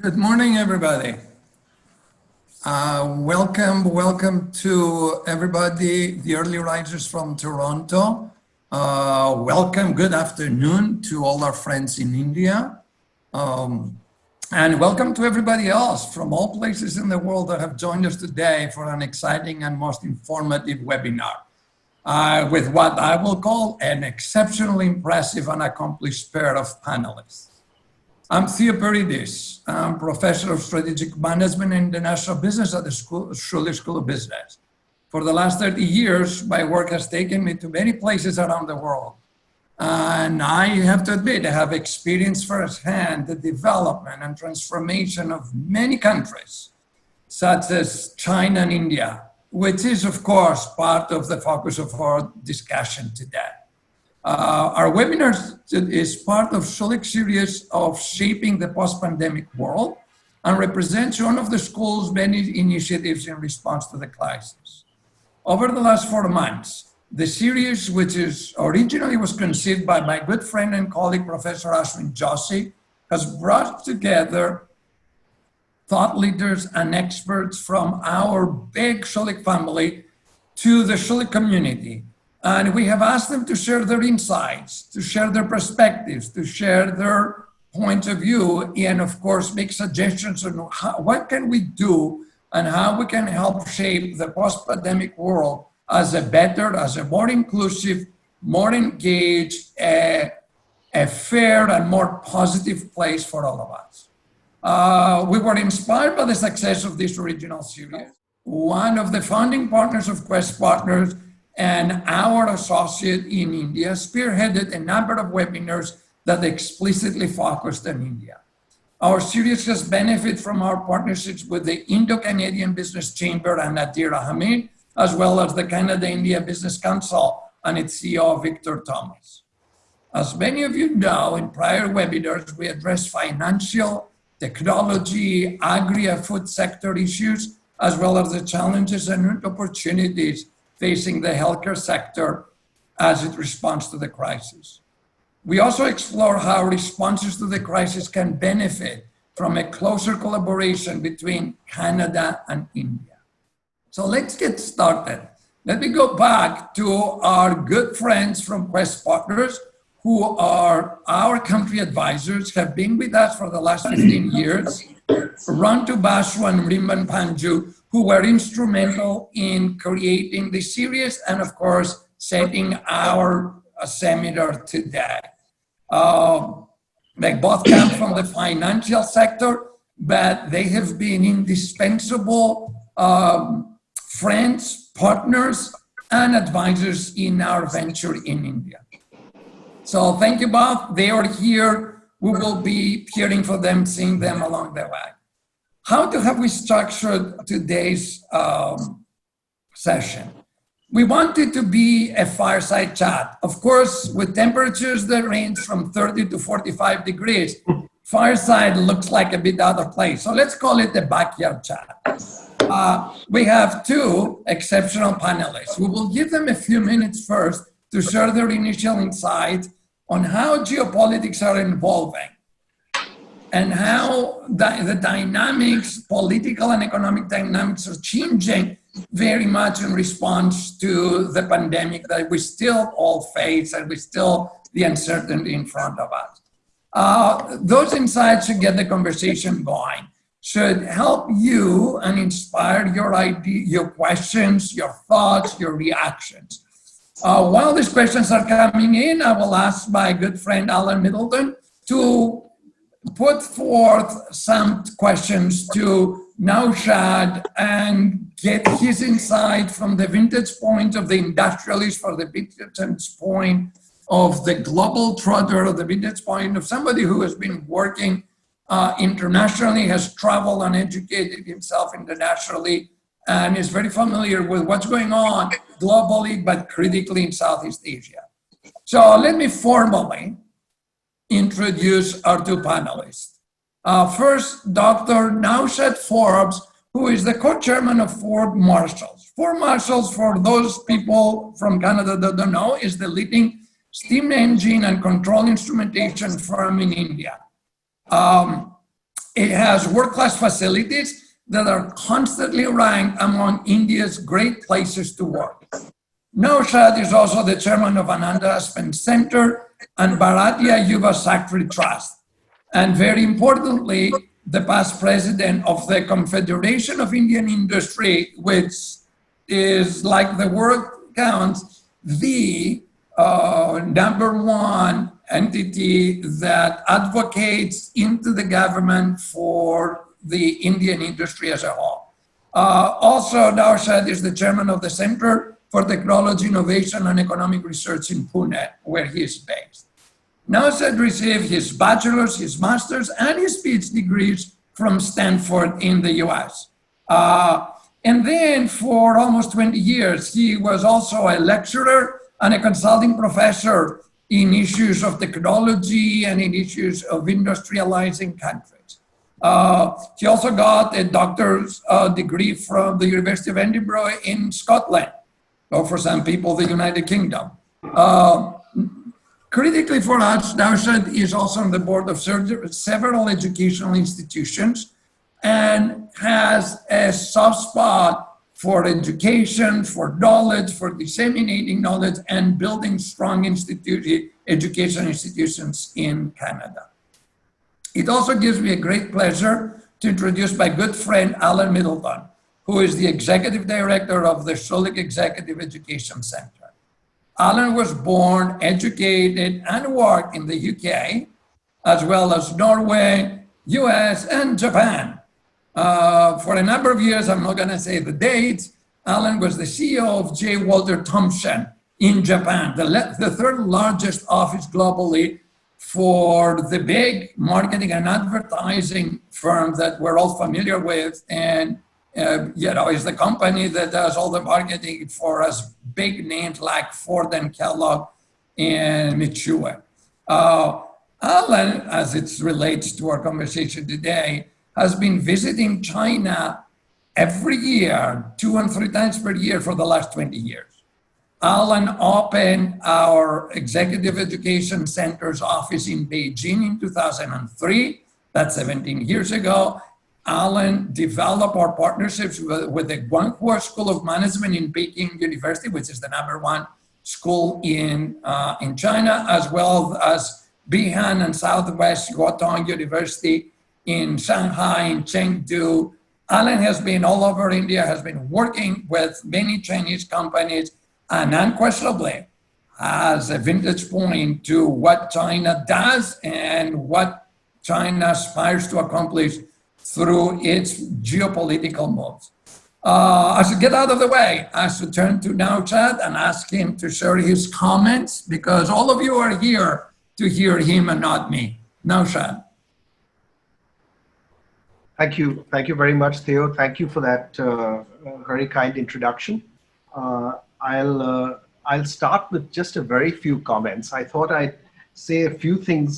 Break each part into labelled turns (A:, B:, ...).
A: Good morning, everybody. Welcome to everybody, the early risers from Toronto. Welcome, good afternoon to all our friends in India. And welcome to everybody else from all places in the world that have joined us today for an exciting and most informative webinar with what I will call an exceptionally impressive and accomplished pair of panelists. I'm Theo Paridis. I'm professor of strategic management and international business at the Schulich School of Business. For the last 30 years, my work has taken me to many places around the world. And I have to admit, I have experienced firsthand the development and transformation of many countries, such as China and India, which is, of course, part of the focus of our discussion today. Our webinar is part of Schulich's series of Shaping the Post-Pandemic World and represents one of the school's many initiatives in response to the crisis. Over the last 4 months, the series, which originally was conceived by my good friend and colleague, Professor Ashwin Joshi, has brought together thought leaders and experts from our big Schulich family to the Schulich community. And we have asked them to share their insights, to share their perspectives, to share their points of view, and of course, make suggestions on what can we do and how we can help shape the post-pandemic world as a better, as a more inclusive, more engaged, a fair and more positive place for all of us. We were inspired by the success of this original series. One of the founding partners of Quest Partners and our associate in India spearheaded a number of webinars that explicitly focused on India. Our series has benefited from our partnerships with the Indo-Canadian Business Chamber and Adira Hamid, as well as the Canada-India Business Council and its CEO, Victor Thomas. As many of you know, in prior webinars, we addressed financial, technology, agri-food sector issues, as well as the challenges and opportunities facing the healthcare sector as it responds to the crisis. We also explore how responses to the crisis can benefit from a closer collaboration between Canada and India. So let's get started. Let me go back to our good friends from Quest Partners, who are our country advisors, have been with us for the last 15 years. Rantu Basu and Rimban Panju, who were instrumental in creating the series and, of course, setting our seminar today. They both come from the financial sector, but they have been indispensable friends, partners, and advisors in our venture in India. So thank you both. They are here. We will be hearing from them, seeing them along the way. How have we structured today's session? We want it to be a fireside chat. Of course, with temperatures that range from 30 to 45 degrees, fireside looks like a bit out of place. So let's call it a backyard chat. We have 2 exceptional panelists. We will give them a few minutes first to share their initial insights on how geopolitics are evolving and how the dynamics, political and economic dynamics, are changing very much in response to the pandemic that we still all face and we still the uncertainty in front of us. Those insights should get the conversation going, should help you and inspire your idea, your questions, your thoughts, your reactions. While these questions are coming in, I will ask my good friend Alan Middleton to put forth some questions to Naushad and get his insight from the vintage point of the industrialist, for the vintage point of the global trotter, or the vintage point of somebody who has been working internationally, has traveled and educated himself internationally, and is very familiar with what's going on globally, but critically in Southeast Asia. So let me formally introduce our 2 panelists. First, Dr. Seth Forbes, who is the co-chairman of Ford Marshalls. Ford Marshalls, for those people from Canada that don't know, is the leading steam engine and control instrumentation firm in India. It has world-class facilities that are constantly ranked among India's great places to work. Naushad is also the chairman of Ananda Aspen Center and Bharatiya Yuva Shakti Trust. And very importantly, the past president of the Confederation of Indian Industry, which is, like the word counts, the number one entity that advocates into the government for the Indian industry as a whole. Also, Naushad is the chairman of the Center for Technology, Innovation, and Economic Research in Pune, where he is based. Naushad received his bachelor's, his master's, and his PhD degrees from Stanford in the US. And then for almost 20 years, he was also a lecturer and a consulting professor in issues of technology and in issues of industrializing countries. He also got a doctor's degree from the University of Edinburgh in Scotland, or for some people, the United Kingdom. Critically for us, Naushad is also on the board of several educational institutions and has a soft spot for education, for knowledge, for disseminating knowledge, and building strong education institutions in Canada. It also gives me a great pleasure to introduce my good friend, Alan Middleton, who is the executive director of the Schulich Executive Education Center. Alan was born, educated, and worked in the UK, as well as Norway, US, and Japan. For a number of years, I'm not going to say the dates, Alan was the CEO of J. Walter Thompson in Japan, the third largest office globally for the big marketing and advertising firm that we're all familiar with, and is the company that does all the marketing for us big names like Ford and Kellogg and Mitsui. Alan, as it relates to our conversation today, has been visiting China every year, 2 and 3 times per year for the last 20 years. Alan opened our Executive Education Center's office in Beijing in 2003. That's 17 years ago. Alan developed our partnerships with the Guanghua School of Management in Peking University, which is the #1 school in China, as well as Bihan and Southwest Guotong University in Shanghai, in Chengdu. Alan has been all over India, has been working with many Chinese companies, and unquestionably has a vintage point to what China does and what China aspires to accomplish through its geopolitical moves. I should get out of the way. I should turn to Naushad and ask him to share his comments, because all of you are here to hear him and not me. Naushad.
B: Thank you. Thank you very much, Theo. Thank you for that very kind introduction. I'll start with just a very few comments. I thought I'd say a few things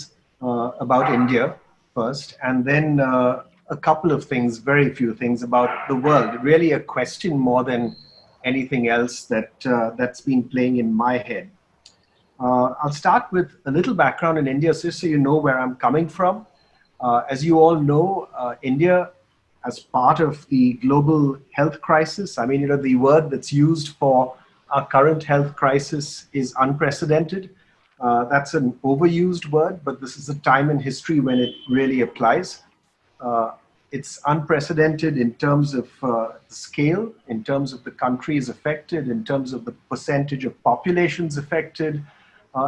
B: about India first, and then a couple of things, very few things about the world. Really a question more than anything else that's been playing in my head. I'll start with a little background in India, just so you know where I'm coming from. As you all know, India, as part of the global health crisis, I mean, the word that's used for our current health crisis is unprecedented. That's an overused word, but this is a time in history when it really applies. It's unprecedented in terms of the scale, in terms of the countries affected, in terms of the percentage of populations affected,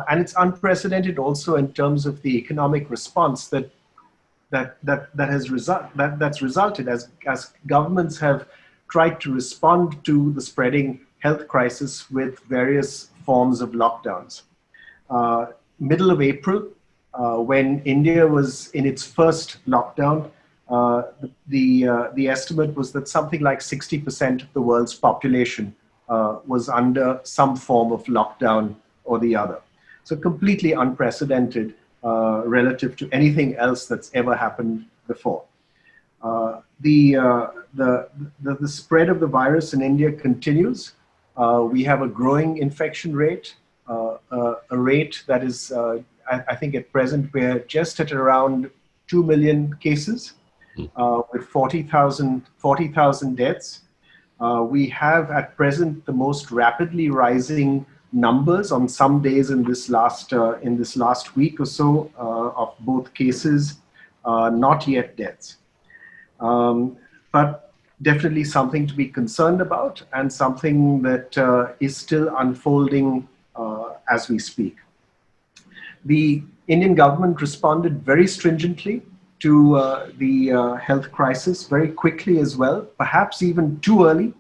B: and it's unprecedented also in terms of the economic response that's resulted as governments have tried to respond to the spreading health crisis with various forms of lockdowns. Middle of April, when India was in its first lockdown, the estimate was that something like 60% of the world's population was under some form of lockdown or the other. So completely unprecedented relative to anything else that's ever happened before. The spread of the virus in India continues. We have a growing infection rate, a rate that is, I think at present, we're just at around 2 million cases. with 40,000 deaths. We have at present the most rapidly rising numbers on some days in this last week or so of both cases, not yet deaths. But definitely something to be concerned about and something that is still unfolding as we speak. The Indian government responded very stringently to the health crisis very quickly as well, perhaps even too early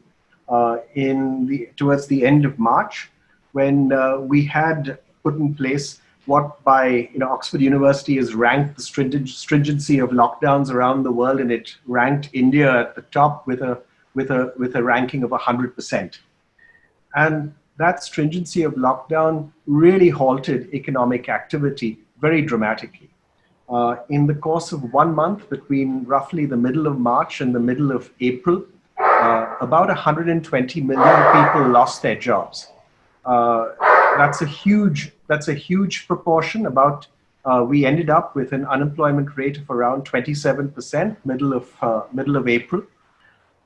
B: towards the end of March, when we had put in place what by Oxford University has ranked the stringency of lockdowns around the world, and it ranked India at the top with a ranking of 100%. And that stringency of lockdown really halted economic activity very dramatically. In the course of 1 month, between roughly the middle of March and the middle of April, about 120 million people lost their jobs. That's a huge proportion. We ended up with an unemployment rate of around 27% middle of April.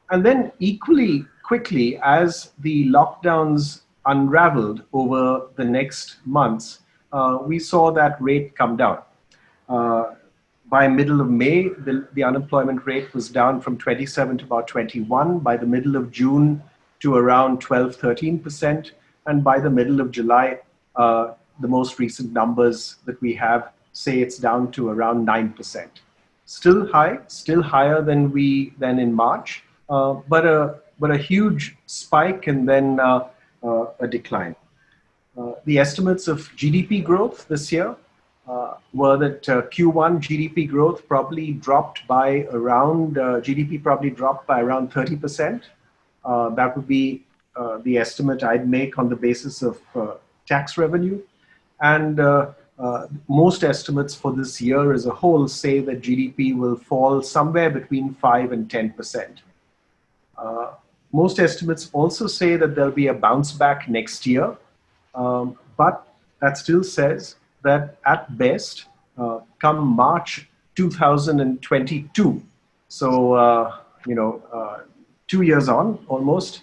B: And then equally quickly, as the lockdowns unraveled over the next months, we saw that rate come down. By middle of May, the unemployment rate was down from 27 to about 21. By the middle of June, to around 12, 13%. And by the middle of July, the most recent numbers that we have say it's down to around 9%. Still high, still higher than in March, but a huge spike and then a decline. The estimates of GDP growth this year were that Q1 GDP growth probably dropped by around 30%. That would be the estimate I'd make on the basis of tax revenue. And most estimates for this year as a whole say that GDP will fall somewhere between 5 and 10%. Most estimates also say that there'll be a bounce back next year, but that still says that at best, come March 2022, so 2 years on almost,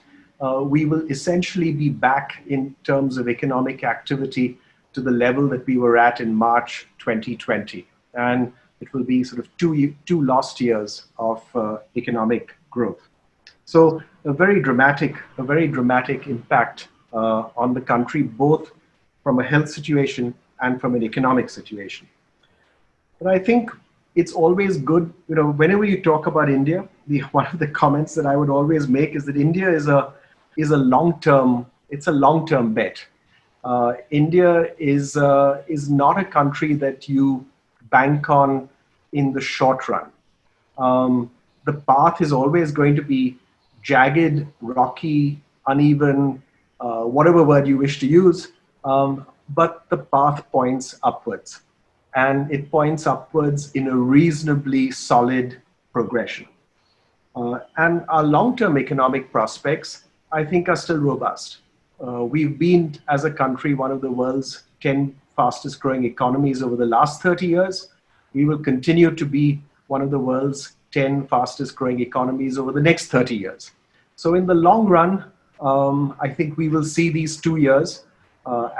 B: we will essentially be back in terms of economic activity to the level that we were at in March 2020. And it will be sort of two lost years of economic growth. So a very dramatic impact on the country, both from a health situation and from an economic situation. But I think it's always good, whenever you talk about India, one of the comments that I would always make is that India is a long-term bet. India is not a country that you bank on in the short run. The path is always going to be jagged, rocky, uneven, whatever word you wish to use, but the path points upwards. And it points upwards in a reasonably solid progression. And our long-term economic prospects, I think, are still robust. We've been, as a country, one of the world's 10 fastest growing economies over the last 30 years. We will continue to be one of the world's 10 fastest growing economies over the next 30 years. So in the long run, I think we will see these 2 years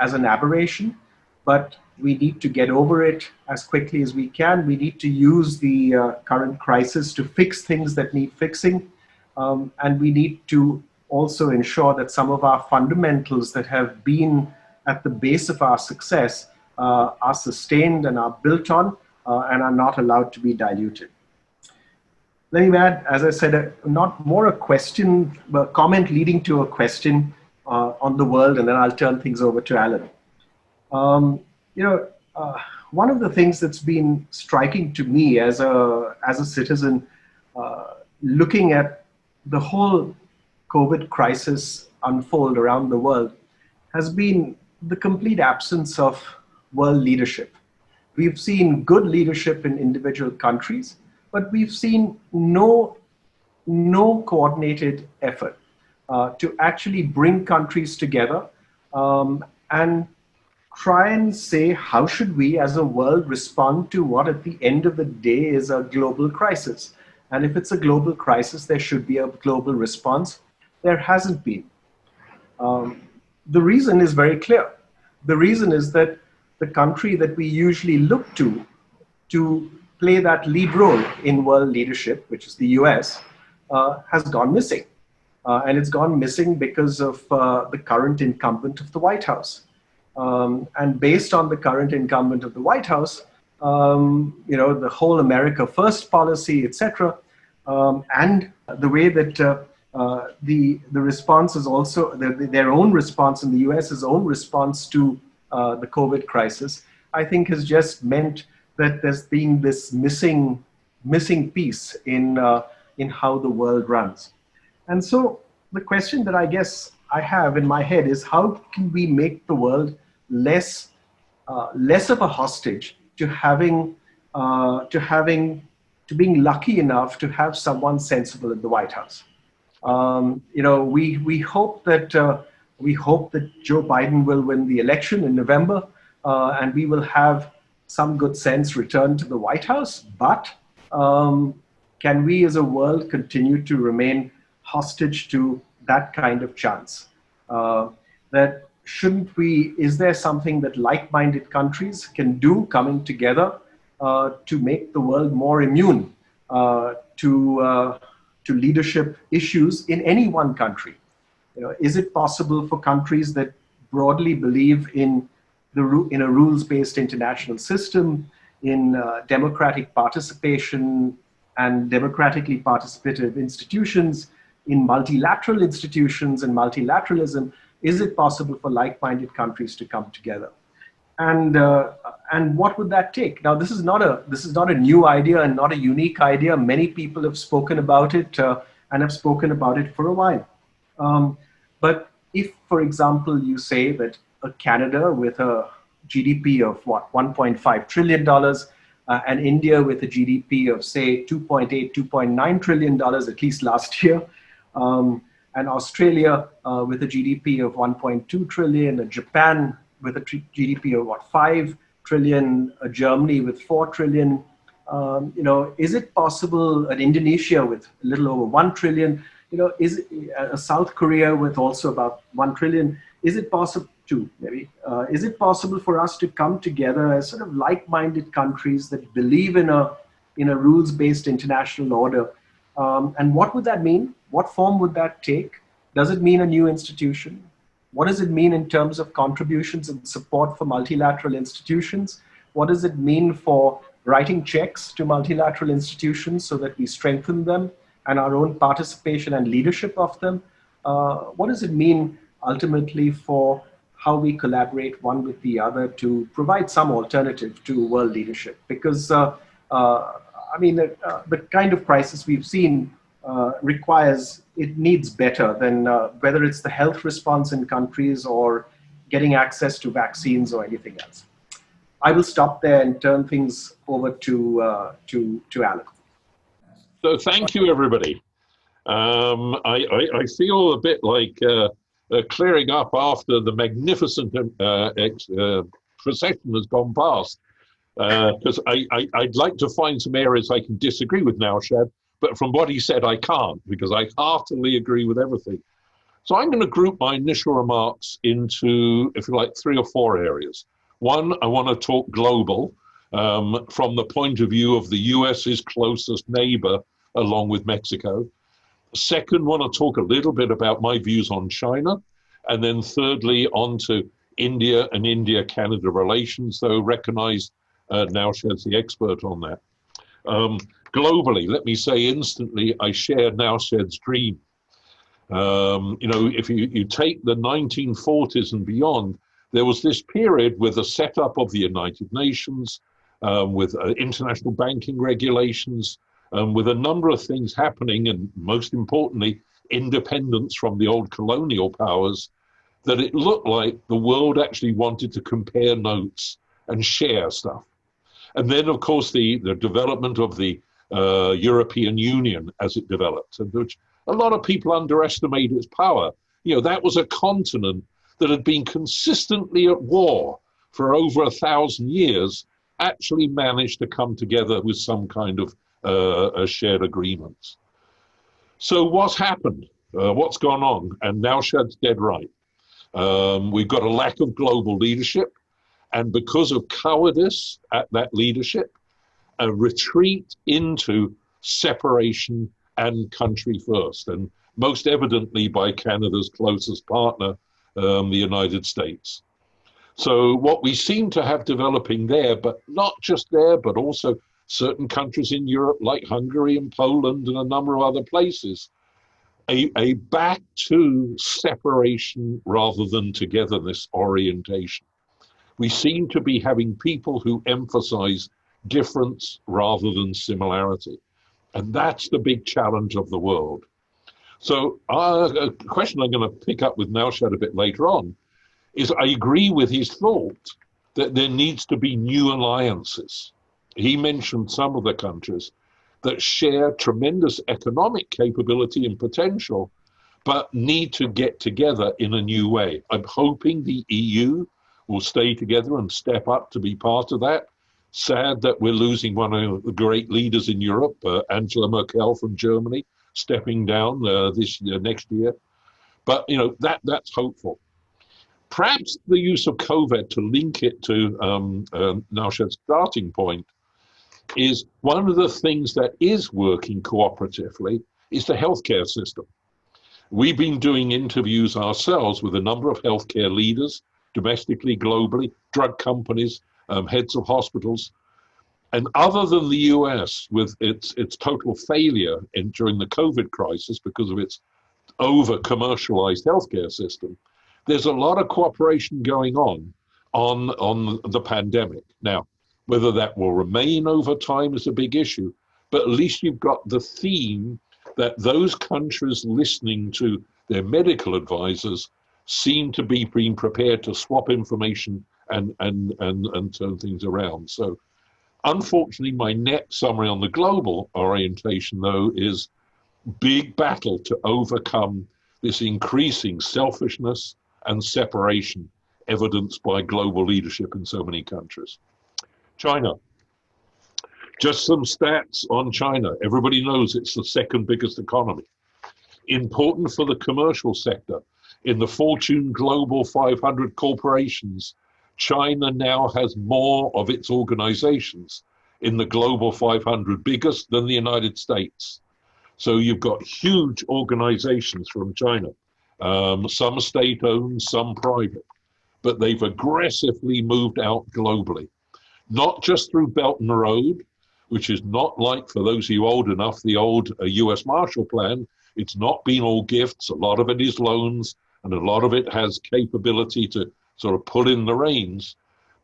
B: as an aberration, but we need to get over it as quickly as we can. We need to use the current crisis to fix things that need fixing. And we need to also ensure that some of our fundamentals that have been at the base of our success are sustained and are built on and are not allowed to be diluted. Let me add, as I said, not more a question, but a comment leading to a question on the world, and then I'll turn things over to Alan. One of the things that's been striking to me as a citizen, looking at the whole COVID crisis unfold around the world, has been the complete absence of world leadership. We've seen good leadership in individual countries, but we've seen no coordinated effort to actually bring countries together and try and say, how should we as a world respond to what at the end of the day is a global crisis? And if it's a global crisis, there should be a global response. There hasn't been. The reason is very clear. The reason is that the country that we usually look to play that lead role in world leadership, which is the US, has gone missing. And it's gone missing because of the current incumbent of the White House. And based on the current incumbent of the White House, the whole America First policy, etc., and the way that the response is also their own response in the US's own response to the COVID crisis, I think has just meant that there's been this missing piece in how the world runs. And so the question that I guess I have in my head is, how can we make the world less of a hostage to being lucky enough to have someone sensible in the White House? We hope that Joe Biden will win the election in November, and we will have some good sense returned to the White House. But can we as a world continue to remain hostage to that kind of chance? That shouldn't we, is there something that like-minded countries can do coming together to make the world more immune to leadership issues in any one country? Is it possible for countries that broadly believe in a rules-based international system, in democratic participation and democratically participative institutions, in multilateral institutions and multilateralism, is it possible for like-minded countries to come together? And what would that take? Now, this is not a new idea and not a unique idea. Many people have spoken about it and have spoken about it for a while. But if, for example, you say that a Canada with a GDP of $1.5 trillion, and India with a GDP of say $2.8, $2.9 trillion, at least last year, and Australia with a GDP of 1.2 trillion, and Japan with a GDP of 5 trillion, Germany with 4 trillion. Is it possible, an Indonesia with a little over 1 trillion, is it, South Korea with also about 1 trillion, is it possible to is it possible for us to come together as sort of like-minded countries that believe in a rules-based international order? And what would that mean? What form would that take? Does it mean a new institution? What does it mean in terms of contributions and support for multilateral institutions? What does it mean for writing checks to multilateral institutions so that we strengthen them and our own participation and leadership of them? What does it mean ultimately for how we collaborate one with the other to provide some alternative to world leadership? Because the kind of crisis we've seen it needs better than whether it's the health response in countries or getting access to vaccines or anything else. I will stop there and turn things over to Alan.
C: So thank you, everybody. I feel a bit like clearing up after the magnificent procession has gone past. Because I'd like to find some areas I can disagree with Naushad, but from what he said, I can't, because I heartily agree with everything. So I'm going to group my initial remarks into, if you like, 3 or 4 areas. One, I want to talk global from the point of view of the US's closest neighbor, along with Mexico. Second, I want to talk a little bit about my views on China. And then thirdly, on to India and India-Canada relations, though recognize Naushad's the expert on that. Globally, let me say instantly, I share Naushad's dream. If you take the 1940s and beyond, there was this period with the setup of the United Nations, with international banking regulations, with a number of things happening, and most importantly, independence from the old colonial powers, that it looked like the world actually wanted to compare notes and share stuff. And then, of course, the development of the European Union as it developed, and which a lot of people underestimate its power. That was a continent that had been consistently at war for over 1,000 years, actually managed to come together with some kind of shared agreements. So what's happened? What's gone on? And Naushad's dead right. We've got a lack of global leadership, and because of cowardice at that leadership, a retreat into separation and country first, and most evidently by Canada's closest partner, the United States. So what we seem to have developing there, but not just there, but also certain countries in Europe like Hungary and Poland and a number of other places, a back to separation rather than togetherness orientation. We seem to be having people who emphasize difference rather than similarity. And that's the big challenge of the world. So a question I'm going to pick up with Naushad a bit later on is I agree with his thought that there needs to be new alliances. He mentioned some of the countries that share tremendous economic capability and potential, but need to get together in a new way. I'm hoping the EU will stay together and step up to be part of that. Sad that we're losing one of the great leaders in Europe, Angela Merkel from Germany, stepping down next year. But that's hopeful. Perhaps the use of COVID to link it to Naushad's starting point is one of the things that is working cooperatively is the healthcare system. We've been doing interviews ourselves with a number of healthcare leaders, domestically, globally, drug companies, heads of hospitals. And other than the US, with its total failure during the COVID crisis because of its over-commercialized healthcare system, there's a lot of cooperation going on the pandemic. Now, whether that will remain over time is a big issue, but at least you've got the theme that those countries listening to their medical advisors seem to be being prepared to swap information and turn things around. So unfortunately, my net summary on the global orientation, though, is big battle to overcome this increasing selfishness and separation evidenced by global leadership in so many countries. China. Just some stats on China. Everybody knows it's the second biggest economy. Important for the commercial sector. In the Fortune Global 500 corporations, China now has more of its organizations in the Global 500, biggest than the United States. So you've got huge organizations from China, some state-owned, some private, but they've aggressively moved out globally. Not just through Belt and Road, which is not like, for those of you old enough, the old US Marshall Plan. It's not been all gifts. A lot of it is loans, and a lot of it has capability to sort of pull in the reins.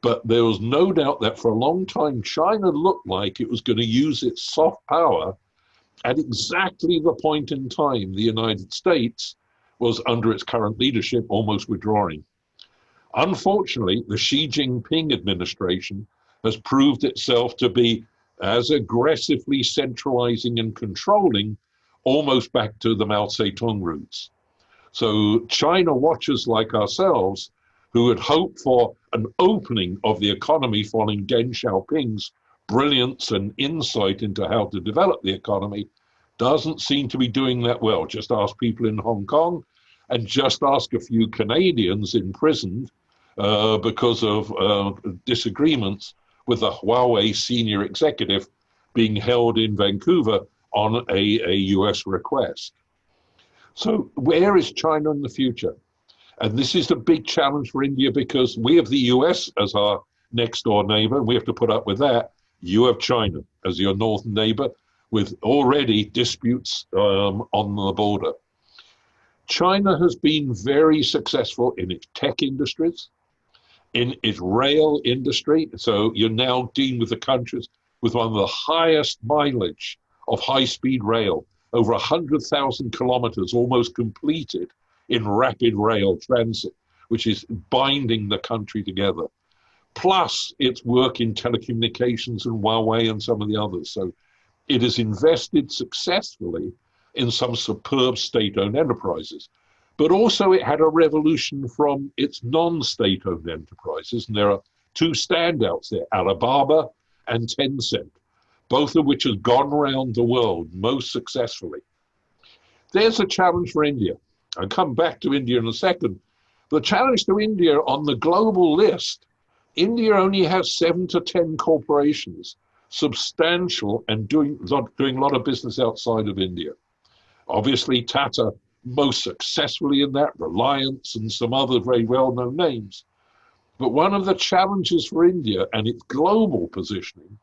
C: But there was no doubt that for a long time, China looked like it was going to use its soft power at exactly the point in time the United States was, under its current leadership, almost withdrawing. Unfortunately, the Xi Jinping administration has proved itself to be as aggressively centralizing and controlling, almost back to the Mao Zedong roots. So China watchers like ourselves, who had hoped for an opening of the economy following Deng Xiaoping's brilliance and insight into how to develop the economy, doesn't seem to be doing that well. Just ask people in Hong Kong, and just ask a few Canadians imprisoned because of disagreements with the Huawei senior executive being held in Vancouver on a US request. So where is China in the future? And this is the big challenge for India, because we have the US as our next door neighbor, and we have to put up with that. You have China as your northern neighbor, with already disputes on the border. China has been very successful in its tech industries, in its rail industry. So you're now dealing with the countries with one of the highest mileage of high-speed rail, over 100,000 kilometers almost completed in rapid rail transit, which is binding the country together. Plus its work in telecommunications and Huawei and some of the others. So it has invested successfully in some superb state-owned enterprises. But also it had a revolution from its non-state-owned enterprises. And there are two standouts there, Alibaba and Tencent. both of which has gone around the world most successfully. There's a challenge for India. I'll come back to India in a second. The challenge to India on the global list, India only has 7 to 10 corporations, substantial and doing a lot of business outside of India. Obviously, Tata most successfully in that, Reliance and some other very well-known names. But one of the challenges for India and its global positioning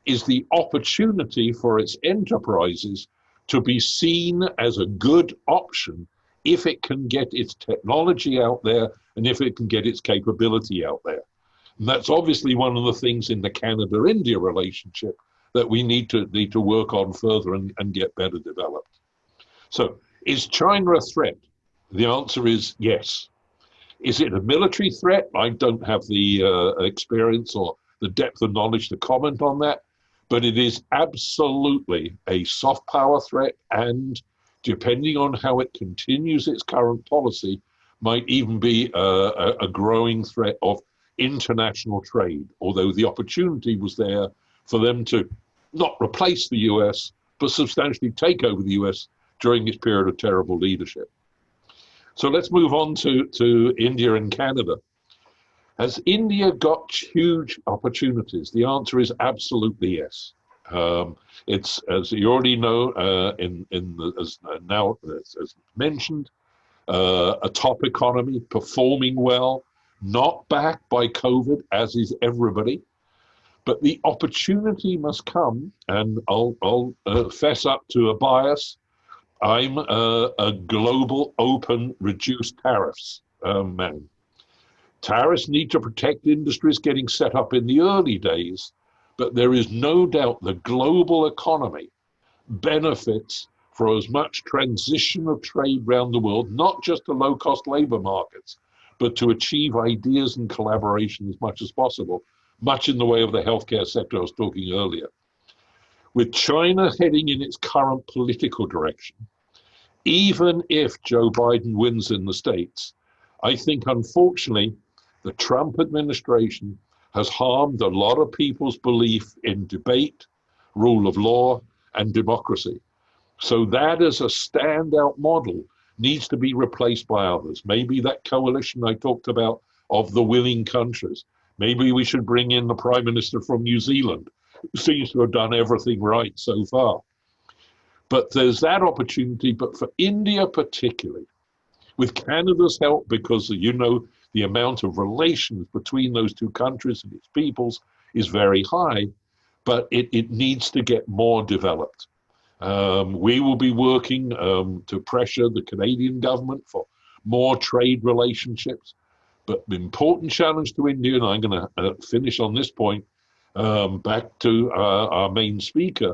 C: is the opportunity for its enterprises to be seen as a good option if it can get its technology out there and if it can get its capability out there. And that's obviously one of the things in the Canada-India relationship that we need to work on further and get better developed. So is China a threat? The answer is yes. Is it a military threat? I don't have the experience or the depth of knowledge to comment on that, but it is absolutely a soft power threat, and depending on how it continues its current policy, might even be a growing threat of international trade, although the opportunity was there for them to not replace the US, but substantially take over the US during this period of terrible leadership. So let's move on to India and Canada. Has India got huge opportunities? The answer is absolutely yes. It's, as you already know, as mentioned, a top economy, performing well, not backed by COVID, as is everybody. But the opportunity must come, and I'll fess up to a bias. I'm a global, open, reduced tariffs man. Tariffs need to protect industries getting set up in the early days, but there is no doubt the global economy benefits for as much transition of trade around the world, not just to low-cost labor markets, but to achieve ideas and collaboration as much as possible, much in the way of the healthcare sector I was talking earlier. With China heading in its current political direction, even if Joe Biden wins in the States, I think, unfortunately, the Trump administration has harmed a lot of people's belief in debate, rule of law, and democracy. So that as a standout model needs to be replaced by others. Maybe that coalition I talked about of the willing countries. Maybe we should bring in the Prime Minister from New Zealand, who seems to have done everything right so far. But there's that opportunity. But for India particularly, with Canada's help, because you know the amount of relations between those two countries and its peoples is very high, but it needs to get more developed. We will be working to pressure the Canadian government for more trade relationships. But the important challenge to India, and I'm going to finish on this point, back to our main speaker,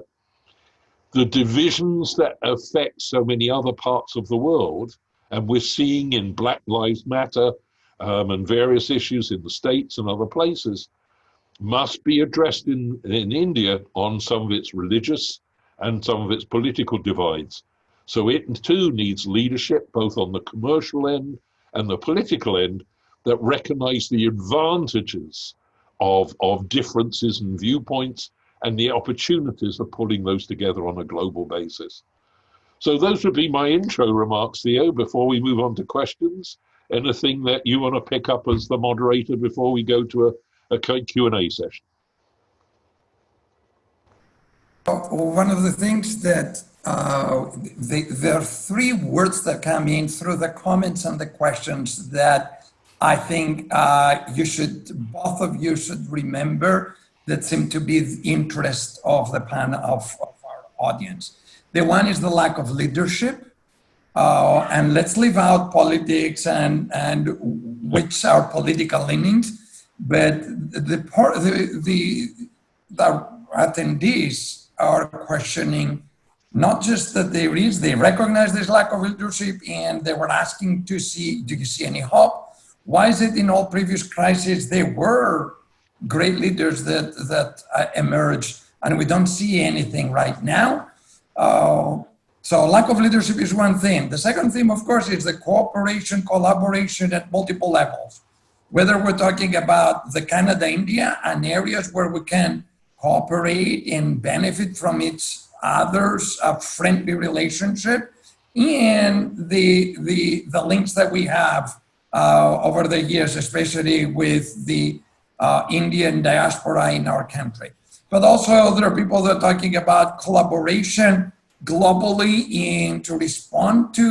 C: the divisions that affect so many other parts of the world, and we're seeing in Black Lives Matter and various issues in the States and other places, must be addressed in India on some of its religious and some of its political divides. So it too needs leadership, both on the commercial end and the political end, that recognize the advantages of differences and viewpoints and the opportunities of pulling those together on a global basis. So those would be my intro remarks, Theo, before we move on to questions. Anything that you want to pick up as the moderator before we go to a Q&A session?
A: One of the things that there are three words that come in through the comments and the questions that I think both of you should remember, that seem to be the interest of the panel of our audience. The one is the lack of leadership, and let's leave out politics and which are political leanings, but the attendees are questioning not just that they recognize this lack of leadership, and they were asking to see, do you see any hope? Why is it in all previous crises there were great leaders that emerged, and we don't see anything right now? So lack of leadership is one thing. The second thing, of course, is the cooperation, collaboration at multiple levels. Whether we're talking about the Canada-India and areas where we can cooperate and benefit from each other's friendly relationship, and the links that we have over the years, especially with the Indian diaspora in our country. But also there are people that are talking about collaboration globally in to respond to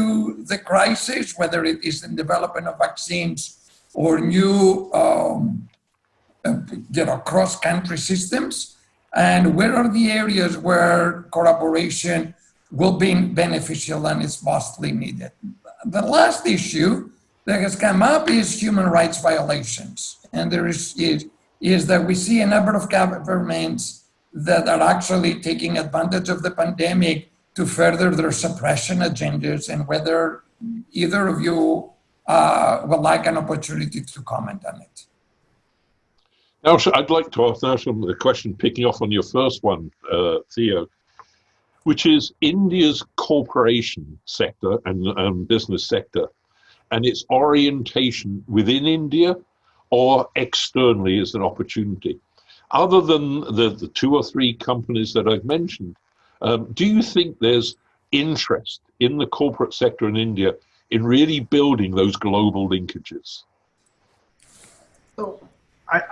A: the crisis, whether it is in development of vaccines or new cross-country systems. And where are the areas where collaboration will be beneficial and is mostly needed? The last issue that has come up is human rights violations. And there is that we see a number of governments that are actually taking advantage of the pandemic to further their suppression agendas, and whether either of you would like an opportunity to comment on it.
C: Now, I'd like to ask a question picking off on your first one, Theo, which is India's corporation sector and business sector, and its orientation within India or externally as an opportunity. Other than the two or three companies that I've mentioned, do you think there's interest in the corporate sector in India in really building those global linkages?
B: So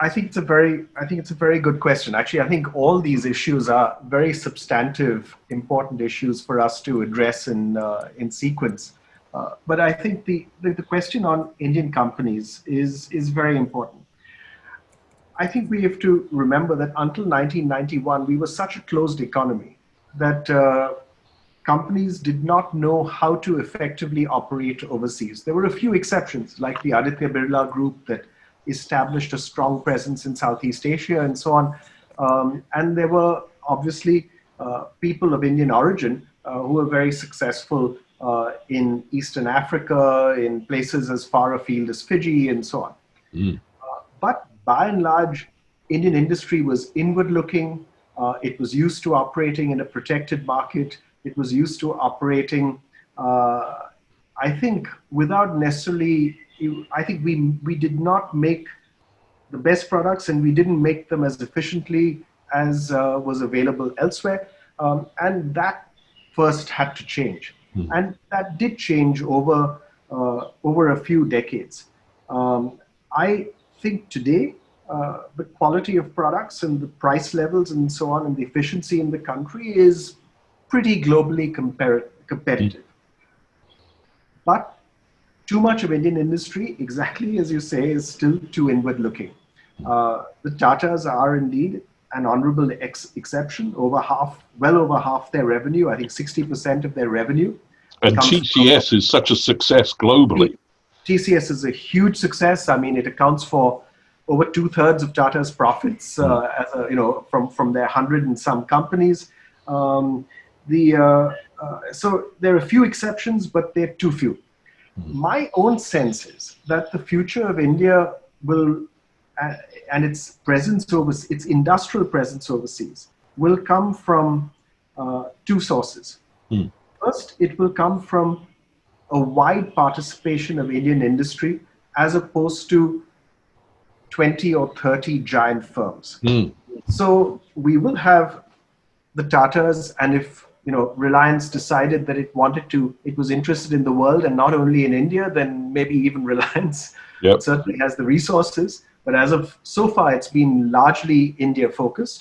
B: I think it's a very good question. Actually, I think all these issues are very substantive, important issues for us to address in sequence. But I think the question on Indian companies is very important. I think we have to remember that until 1991, we were such a closed economy that companies did not know how to effectively operate overseas. There were a few exceptions, like the Aditya Birla Group that established a strong presence in Southeast Asia and so on. And there were obviously people of Indian origin who were very successful in Eastern Africa, in places as far afield as Fiji and so on. But by and large, Indian industry was inward looking. It was used to operating in a protected market. It was used to operating, I think, without necessarily, I think we did not make the best products, and we didn't make them as efficiently as was available elsewhere. And that first had to change. And that did change over a few decades. I think today, the quality of products and the price levels and so on, and the efficiency in the country is pretty globally competitive. But too much of Indian industry, exactly as you say, is still too inward looking. The Tatas are indeed an honorable exception. Well over half their revenue, I think 60% of their revenue.
C: And TCS is such a success globally.
B: TCS is a huge success. I mean, it accounts for over 2/3 of Tata's profits, from their 100 and some companies. So there are a few exceptions, but they're too few. My own sense is that the future of India will, and its presence its industrial presence overseas, will come from two sources. First, it will come from a wide participation of Indian industry as opposed to 20 or 30 giant firms. So we will have the Tatas, and if Reliance decided that it was interested in the world and not only in India, then maybe even Reliance certainly has the resources. But as of so far, it's been largely India focused.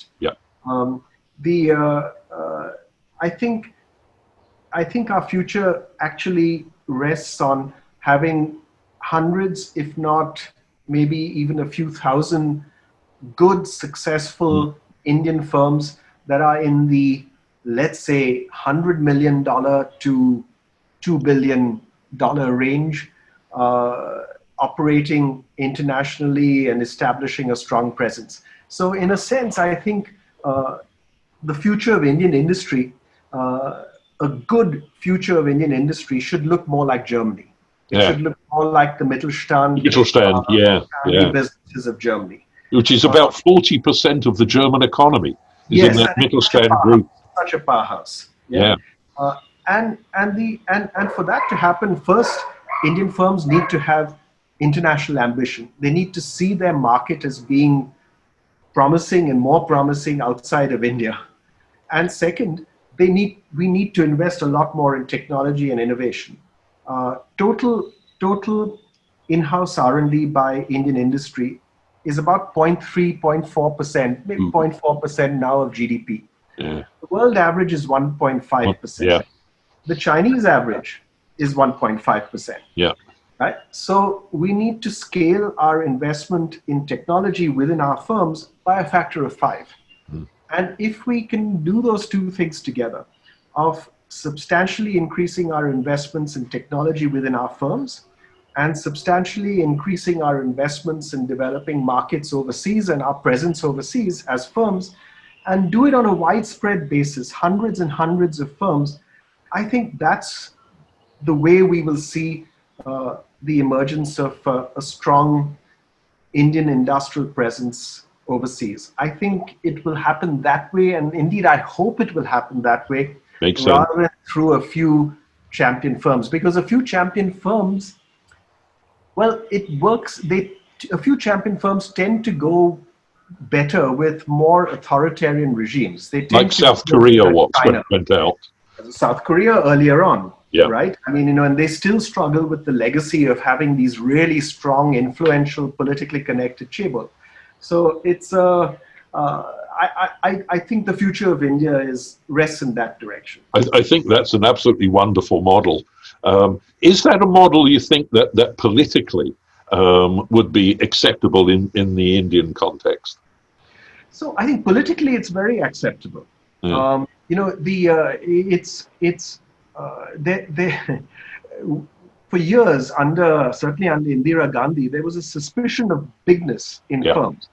B: I think our future actually rests on having hundreds, if not maybe even a few thousand good, successful Indian firms that are in the, let's say, $100 million to $2 billion range, operating internationally and establishing a strong presence. So in a sense, I think the future of Indian industry, a good future of Indian industry should look more like Germany. It should look more like the Mittelstand businesses of Germany.
C: Which is about 40% of the German economy is in that Mittelstand group.
B: Such a powerhouse. And for that to happen, first, Indian firms need to have international ambition. They need to see their market as being promising and more promising outside of India. And second, we need to invest a lot more in technology and innovation. Total in-house R&D by Indian industry is about 0.3, 0.4%, maybe 0.4% now of GDP.
C: Yeah.
B: The world average is 1.5%.
C: Yeah.
B: The Chinese average is 1.5%.
C: Yeah.
B: Right? So we need to scale our investment in technology within our firms by a factor of 5. And if we can do those two things together, of substantially increasing our investments in technology within our firms and substantially increasing our investments in developing markets overseas and our presence overseas as firms, and do it on a widespread basis, hundreds and hundreds of firms, I think that's the way we will see the emergence of a strong Indian industrial presence overseas. I think it will happen that way, and indeed I hope it will happen that way, rather than through a few champion firms. Because a few champion firms, well, it works. A few champion firms tend to go better with more authoritarian regimes. They tend
C: like South Korea, what went out.
B: South Korea earlier on,
C: yeah.
B: Right? I mean, and they still struggle with the legacy of having these really strong, influential, politically connected chaebol. So it's I think the future of India rests in that direction.
C: I think that's an absolutely wonderful model. Is that a model you think that politically would be acceptable in the Indian context?
B: So I think politically it's very acceptable. Yeah. For years, certainly under Indira Gandhi, there was a suspicion of bigness in firms.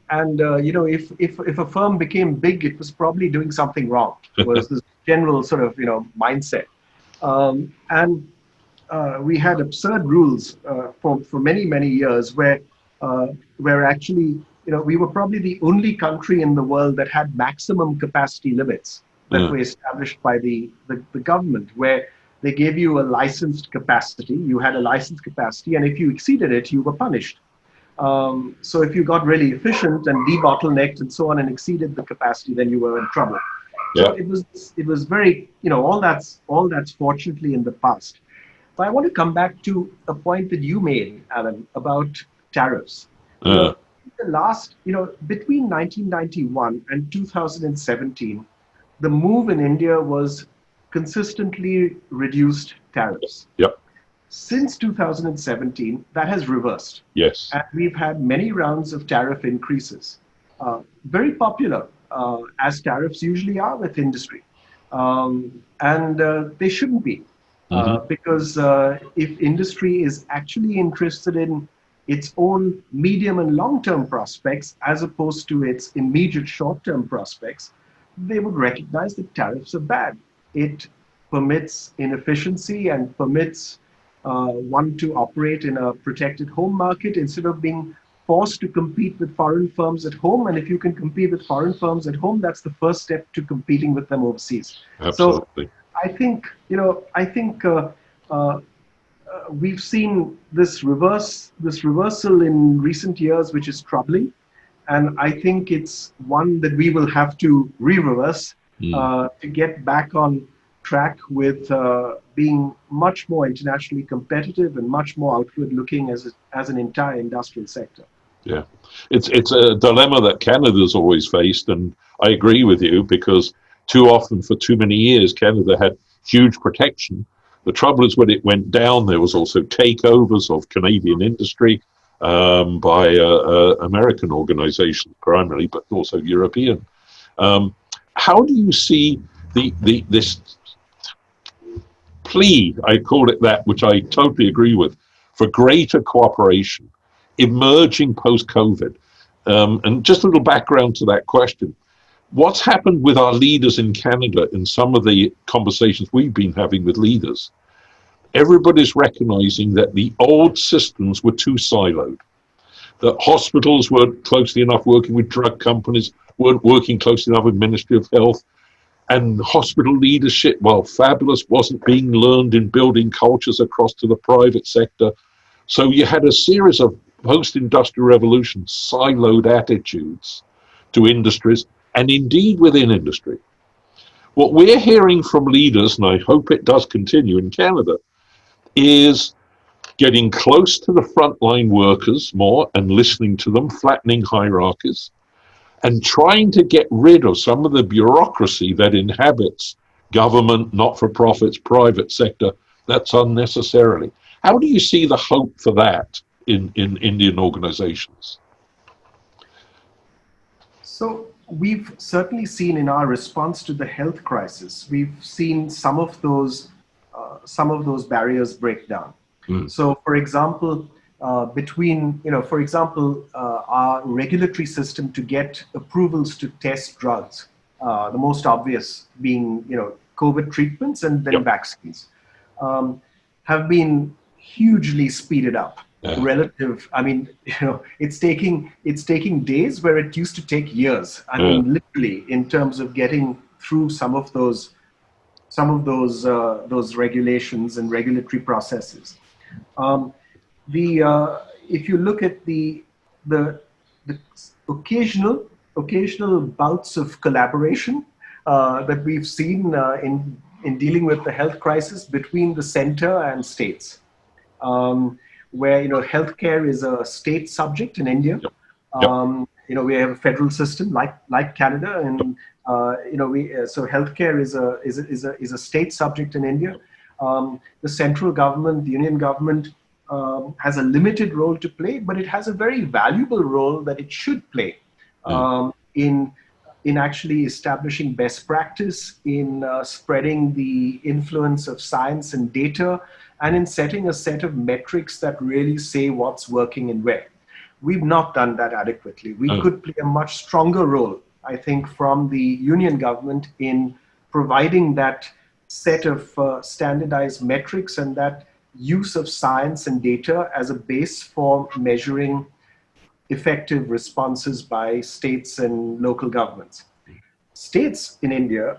B: If a firm became big, it was probably doing something wrong. It was this general sort of, mindset. We had absurd rules for many, many years where actually, we were probably the only country in the world that had maximum capacity limits that were established by the government, where they gave you a licensed capacity. You had a licensed capacity, and if you exceeded it, you were punished. So if you got really efficient and debottlenecked and so on and exceeded the capacity, then you were in trouble. Yeah. So it was very, all that's fortunately in the past. But I want to come back to a point that you made, Alan, about tariffs. Between 1991 and 2017, the move in India was consistently reduced tariffs.
C: Yep.
B: Since 2017, that has reversed.
C: Yes.
B: And we've had many rounds of tariff increases. Very popular, as tariffs usually are with industry. They shouldn't be. Because if industry is actually interested in its own medium and long-term prospects, as opposed to its immediate short-term prospects, they would recognize that tariffs are bad. It permits inefficiency and permits one to operate in a protected home market instead of being forced to compete with foreign firms at home. And if you can compete with foreign firms at home, that's the first step to competing with them overseas.
C: Absolutely.
B: So I think we've seen this reversal in recent years, which is troubling. And I think it's one that we will have to re-reverse to get back on track with being much more internationally competitive and much more outward-looking as an entire industrial sector.
C: Yeah, it's a dilemma that Canada's always faced, and I agree with you, because too often for too many years Canada had huge protection. The trouble is, when it went down, there was also takeovers of Canadian industry by American organizations primarily, but also European. How do you see this plea, I call it that, which I totally agree with, for greater cooperation emerging post-COVID? And just a little background to that question. What's happened with our leaders in Canada in some of the conversations we've been having with leaders? Everybody's recognizing that the old systems were too siloed. That hospitals weren't closely enough working with drug companies, weren't working closely enough with Ministry of Health, and hospital leadership, while fabulous, wasn't being learned in building cultures across to the private sector. So you had a series of post-industrial revolution siloed attitudes to industries and indeed within industry. What we're hearing from leaders, and I hope it does continue in Canada, is getting close to the frontline workers more and listening to them, flattening hierarchies, and trying to get rid of some of the bureaucracy that inhabits government, not-for-profits, private sector, that's unnecessarily. How do you see the hope for that in Indian organizations?
B: So we've certainly seen in our response to the health crisis, we've seen some of those barriers break down. So, for example, our regulatory system to get approvals to test drugs, the most obvious being, COVID treatments and then vaccines, have been hugely speeded up. Relative, it's taking days where it used to take years. Literally, in terms of getting through some of those regulations and regulatory processes. If you look at the occasional bouts of collaboration that we've seen in dealing with the health crisis between the center and states, where healthcare is a state subject in India. We have a federal system like Canada, and so healthcare is a state subject in India. The central government, the union government, has a limited role to play, but it has a very valuable role that it should play in actually establishing best practice, in spreading the influence of science and data, and in setting a set of metrics that really say what's working and where. We've not done that adequately. We could play a much stronger role, I think, from the union government in providing that set of standardized metrics and that use of science and data as a base for measuring effective responses by states and local governments. States in India,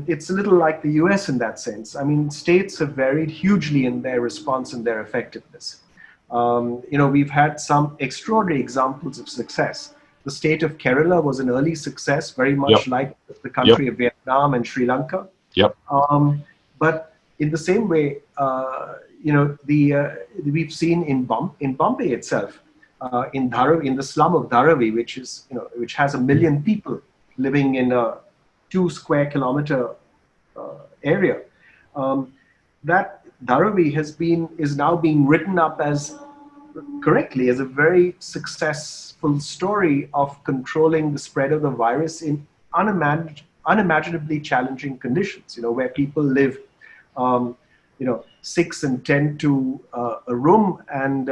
B: it's a little like the US in that sense. States have varied hugely in their response and their effectiveness. We've had some extraordinary examples of success. The state of Kerala was an early success, very much like the country of Vietnam and Sri Lanka. But in the same way, we've seen in Bombay itself, in Dharavi, in the slum of Dharavi, which has 1 million people living in a 2 square kilometer area. That Dharavi is now being written up as a very successful story of controlling the spread of the virus in unimaginably challenging conditions, where people live 6 and 10 to a room, and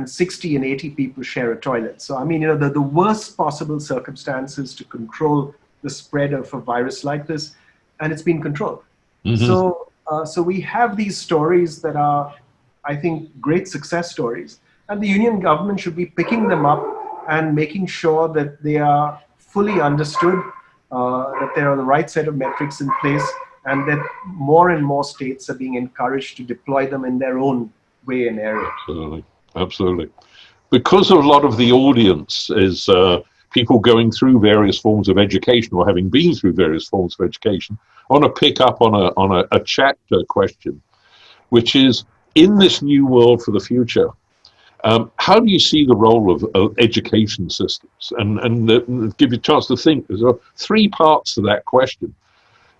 B: 60 and 80 people share a toilet. So the worst possible circumstances to control the spread of a virus like this, and it's been controlled. So we have these stories that are, I think, great success stories, and the union government should be picking them up and making sure that they are fully understood, that there are the right set of metrics in place, and that more and more states are being encouraged to deploy them in their own way and area.
C: Absolutely. Because a lot of the audience is people going through various forms of education or having been through various forms of education, I want to pick up on a chapter question, which is, in this new world for the future, how do you see the role of education systems? And give you a chance to think. There are 3 parts to that question.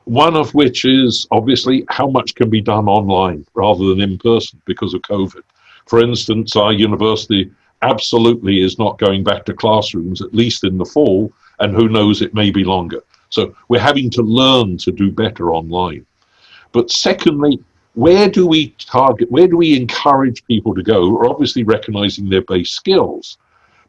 C: One of which is obviously how much can be done online rather than in person because of COVID. For instance, our university absolutely is not going back to classrooms, at least in the fall, and who knows, it may be longer. So we're having to learn to do better online. But secondly, where do we encourage people to go? We're obviously recognizing their base skills.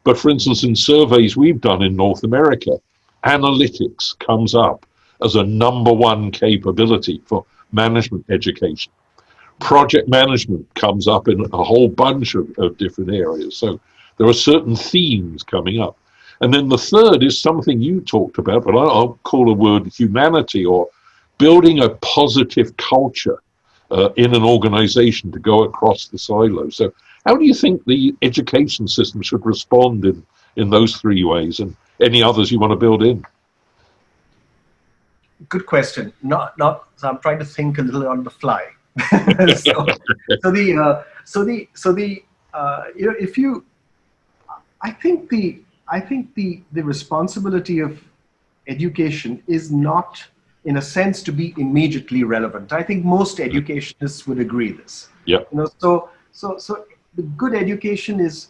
C: But for instance, in surveys we've done in North America, analytics comes up as a #1 capability for management education. Project management comes up in a whole bunch of different areas. So there are certain themes coming up. And then the third is something you talked about, but I'll call the word humanity, or building a positive culture in an organization to go across the silos. So How do you think the education system should respond in those three ways, and any others you want to build in?
B: Good question. So I'm trying to think a little on the fly. If you, I think the responsibility of education is not, in a sense, to be immediately relevant. I think most educationists would agree this.
C: Yeah.
B: So the good education is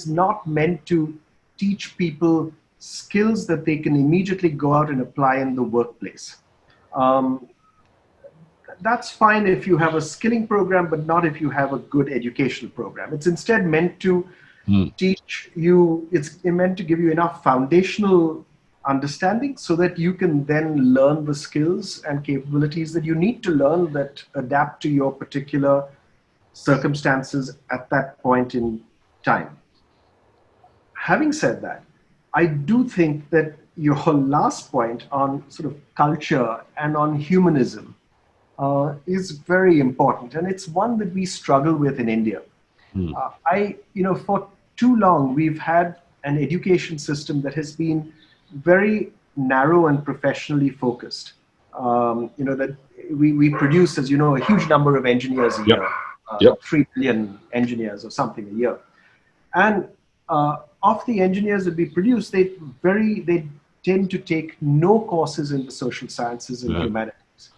B: not meant to teach people skills that they can immediately go out and apply in the workplace. That's fine if you have a skilling program, but not if you have a good educational program. It's instead meant to teach you, it's meant to give you enough foundational understanding so that you can then learn the skills and capabilities that you need to learn that adapt to your particular circumstances at that point in time. Having said that, I do think that your last point on sort of culture and on humanism is very important, and it's one that we struggle with in India. For too long we've had an education system that has been very narrow and professionally focused. That we produce, as you know, a huge number of engineers a year, 3 billion engineers or something a year, and of the engineers that we produce, they tend to take no courses in the social sciences and humanities.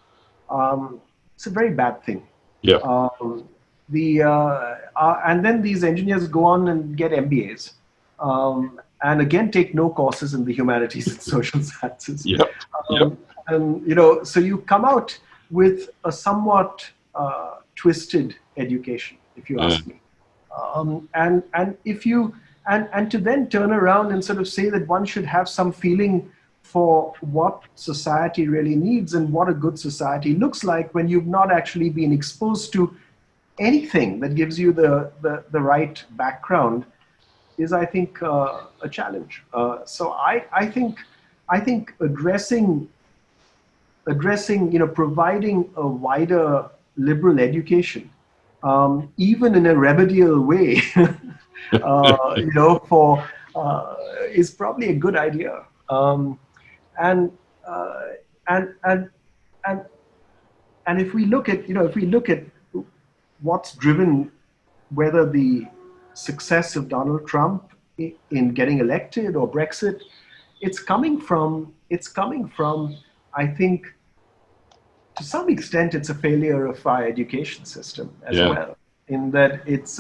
B: It's a very bad thing. And then these engineers go on and get MBAs, and again take no courses in the humanities and social sciences. And so you come out with a somewhat twisted education, if you ask me. And to then turn around and sort of say that one should have some feeling for what society really needs and what a good society looks like when you've not actually been exposed to anything that gives you the right background is, I think, a challenge. So I think addressing, providing a wider liberal education, even in a remedial way, is probably a good idea. And if we look at what's driven whether the success of Donald Trump in getting elected or Brexit, it's coming from, I think, to some extent, it's a failure of our education system as well, in that it's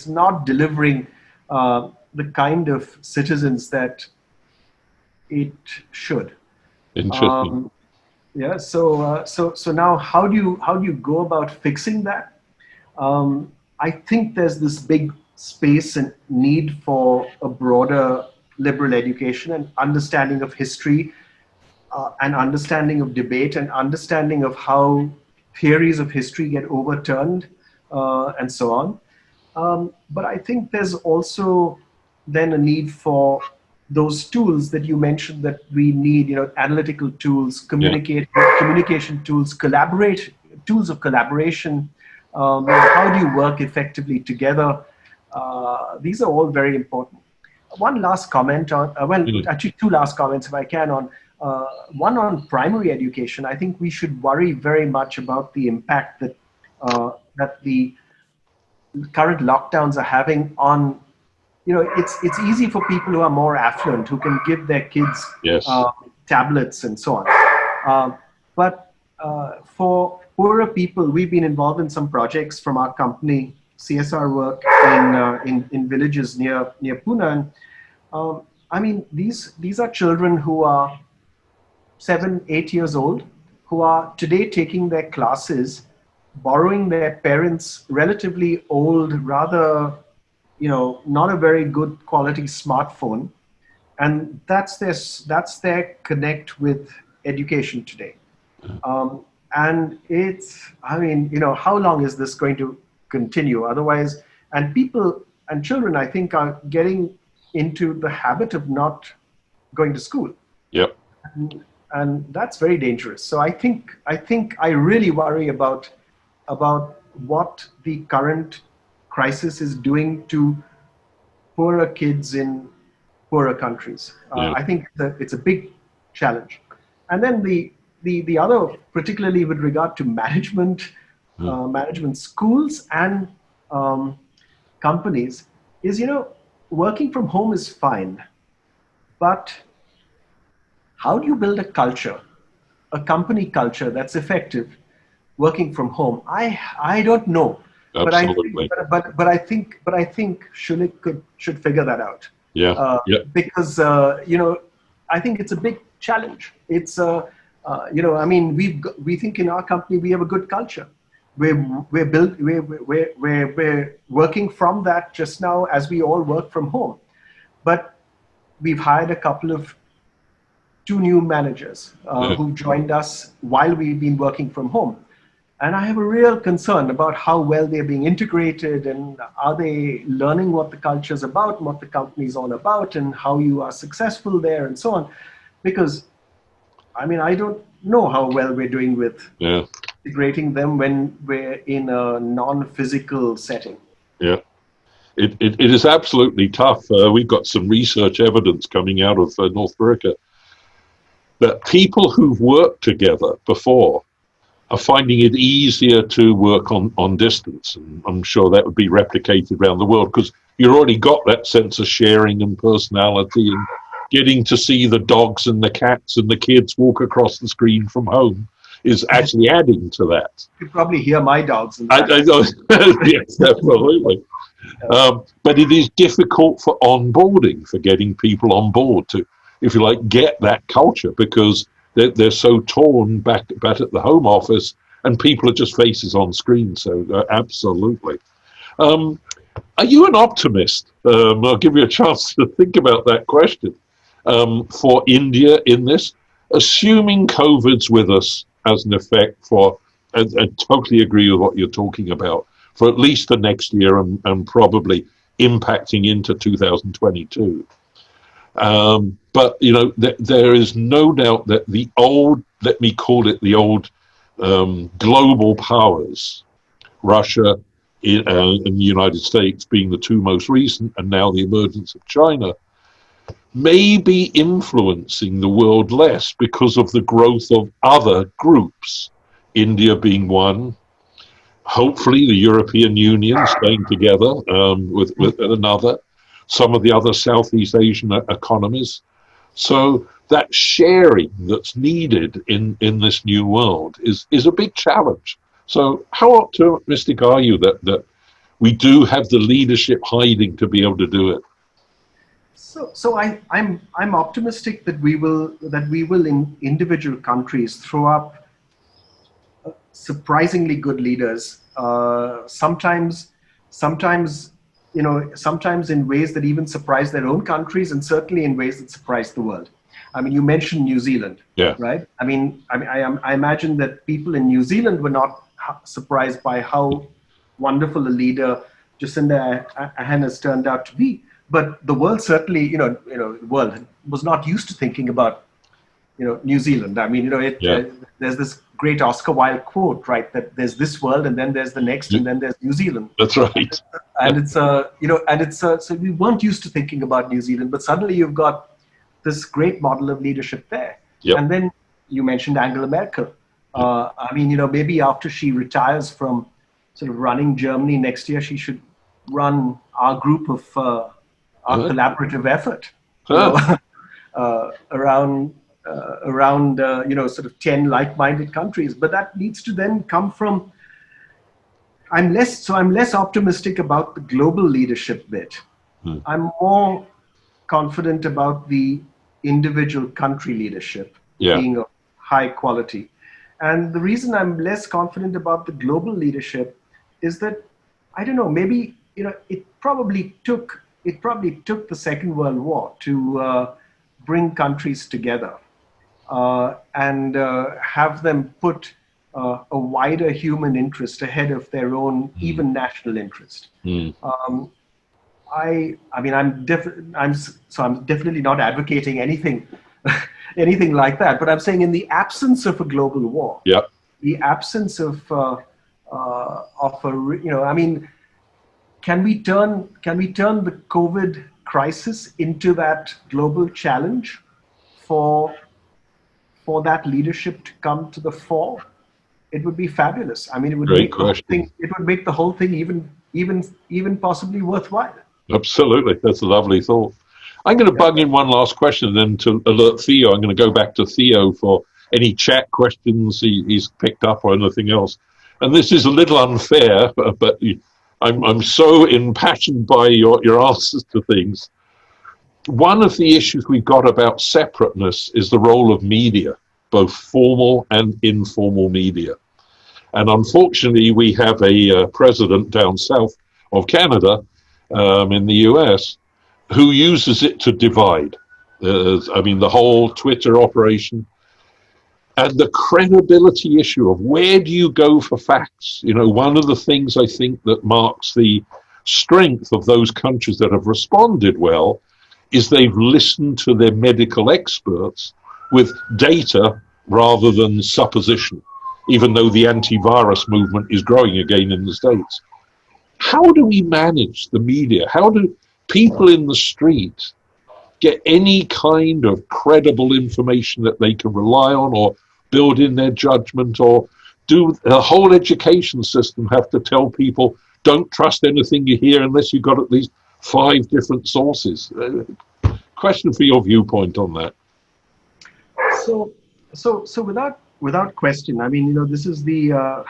B: not delivering the kind of citizens that it should.
C: Interesting.
B: So now how do you go about fixing that? I think there's this big space and need for a broader liberal education and understanding of history, and understanding of debate, and understanding of how theories of history get overturned, and so on. But I think there's also then a need for those tools that you mentioned that we need, analytical tools, communication tools, tools of collaboration. How do you work effectively together? These are all very important. One last comment on, actually two last comments if I can, on one on primary education. I think we should worry very much about the impact that that the current lockdowns are having on, it's easy for people who are more affluent, who can give their kids tablets and so on. But for poorer people, we've been involved in some projects from our company, CSR work in villages near Pune. And these are children who are 7, 8 years old, who are today taking their classes, borrowing their parents' relatively old, rather, not a very good quality smartphone, and that's their connect with education today. And it's, how long is this going to continue? Otherwise, and people and children, I think, are getting into the habit of not going to school.
C: Yep.
B: And that's very dangerous. So I think I really worry about what the current crisis is doing to poorer kids in poorer countries. I think it's a big challenge. And then the other, particularly with regard to management, management schools and companies, is, working from home is fine, but how do you build a culture, a company culture that's effective working from home? I don't know.
C: Absolutely.
B: But I think Schulich should figure that out.
C: Yeah.
B: Because I think it's a big challenge. It's I mean, we think in our company we have a good culture. We're working from that just now as we all work from home. But we've hired two new managers who joined us while we've been working from home. And I have a real concern about how well they're being integrated, and are they learning what the culture is about, and what the company is all about, and how you are successful there, and so on. Because, I mean, I don't know how well we're doing with integrating them when we're in a non-physical setting.
C: Yeah, it is absolutely tough. We've got some research evidence coming out of North America that people who've worked together before are finding it easier to work on distance. And I'm sure that would be replicated around the world, because you've already got that sense of sharing and personality, and getting to see the dogs and the cats and the kids walk across the screen from home is actually adding to that.
B: You probably hear my dogs.
C: I know. Yes, absolutely. But it is difficult for onboarding, for getting people on board to, if you like, get that culture, because they're so torn back at the home office, and people are just faces on screen. So absolutely. Are you an optimist? I'll give you a chance to think about that question. For India in this, assuming COVID's with us as an effect for, I totally agree with what you're talking about, for at least the next year, and probably impacting into 2022. But, there is no doubt that the old, let me call it the old global powers, Russia and the United States being the two most recent, and now the emergence of China, may be influencing the world less because of the growth of other groups, India being one, hopefully the European Union staying together with another, some of the other Southeast Asian economies. So that sharing that's needed in this new world is a big challenge. So how optimistic are you that we do have the leadership hiding to be able to do it?
B: So I'm optimistic that we will in individual countries throw up surprisingly good leaders. Sometimes in ways that even surprise their own countries, and certainly in ways that surprise the world. I mean, you mentioned New Zealand, right? I mean, I imagine that people in New Zealand were not surprised by how wonderful a leader Jacinda Ardern has turned out to be. But the world certainly, the world was not used to thinking about, New Zealand. I mean, there's this great Oscar Wilde quote, right? That there's this world, and then there's the next, and then there's New Zealand.
C: That's right.
B: And so we weren't used to thinking about New Zealand, but suddenly you've got this great model of leadership there.
C: Yep.
B: And then you mentioned Angela Merkel. I mean, maybe after she retires from sort of running Germany next year, she should run our group of our collaborative effort around sort of 10 like-minded countries. But that needs to then come from. I'm less optimistic about the global leadership bit. I'm more confident about the individual country leadership being of high quality. And the reason I'm less confident about the global leadership is that, I don't know, maybe, it probably took the Second World War to bring countries together and have them put a wider human interest ahead of their own even national interest. I'm definitely not advocating anything like that, but I'm saying in the absence of a global war, can we turn the COVID crisis into that global challenge for that leadership to come to the fore? It would be fabulous. I mean, it would
C: Great
B: make the whole
C: question.
B: thing, it would make the whole thing even possibly worthwhile.
C: Absolutely. That's a lovely thought. I'm going to bug in one last question then to alert Theo. I'm going to go back to Theo for any chat questions he's picked up or anything else. And this is a little unfair, but I'm so impassioned by your answers to things. One of the issues we've got about separateness is the role of media, both formal and informal media. And unfortunately, we have a president down south of Canada, in the US, who uses it to divide. I mean, the whole Twitter operation and the credibility issue of where do you go for facts? You know, one of the things I think that marks the strength of those countries that have responded well is they've listened to their medical experts with data rather than supposition, even though the antivirus movement is growing again in the States. How do we manage the media? How do people in the street get any kind of credible information that they can rely on or build in their judgment? Or do the whole education system have to tell people, don't trust anything you hear unless you've got at least 5 different sources? Question for your viewpoint on that.
B: So without question, I mean, you know, this is the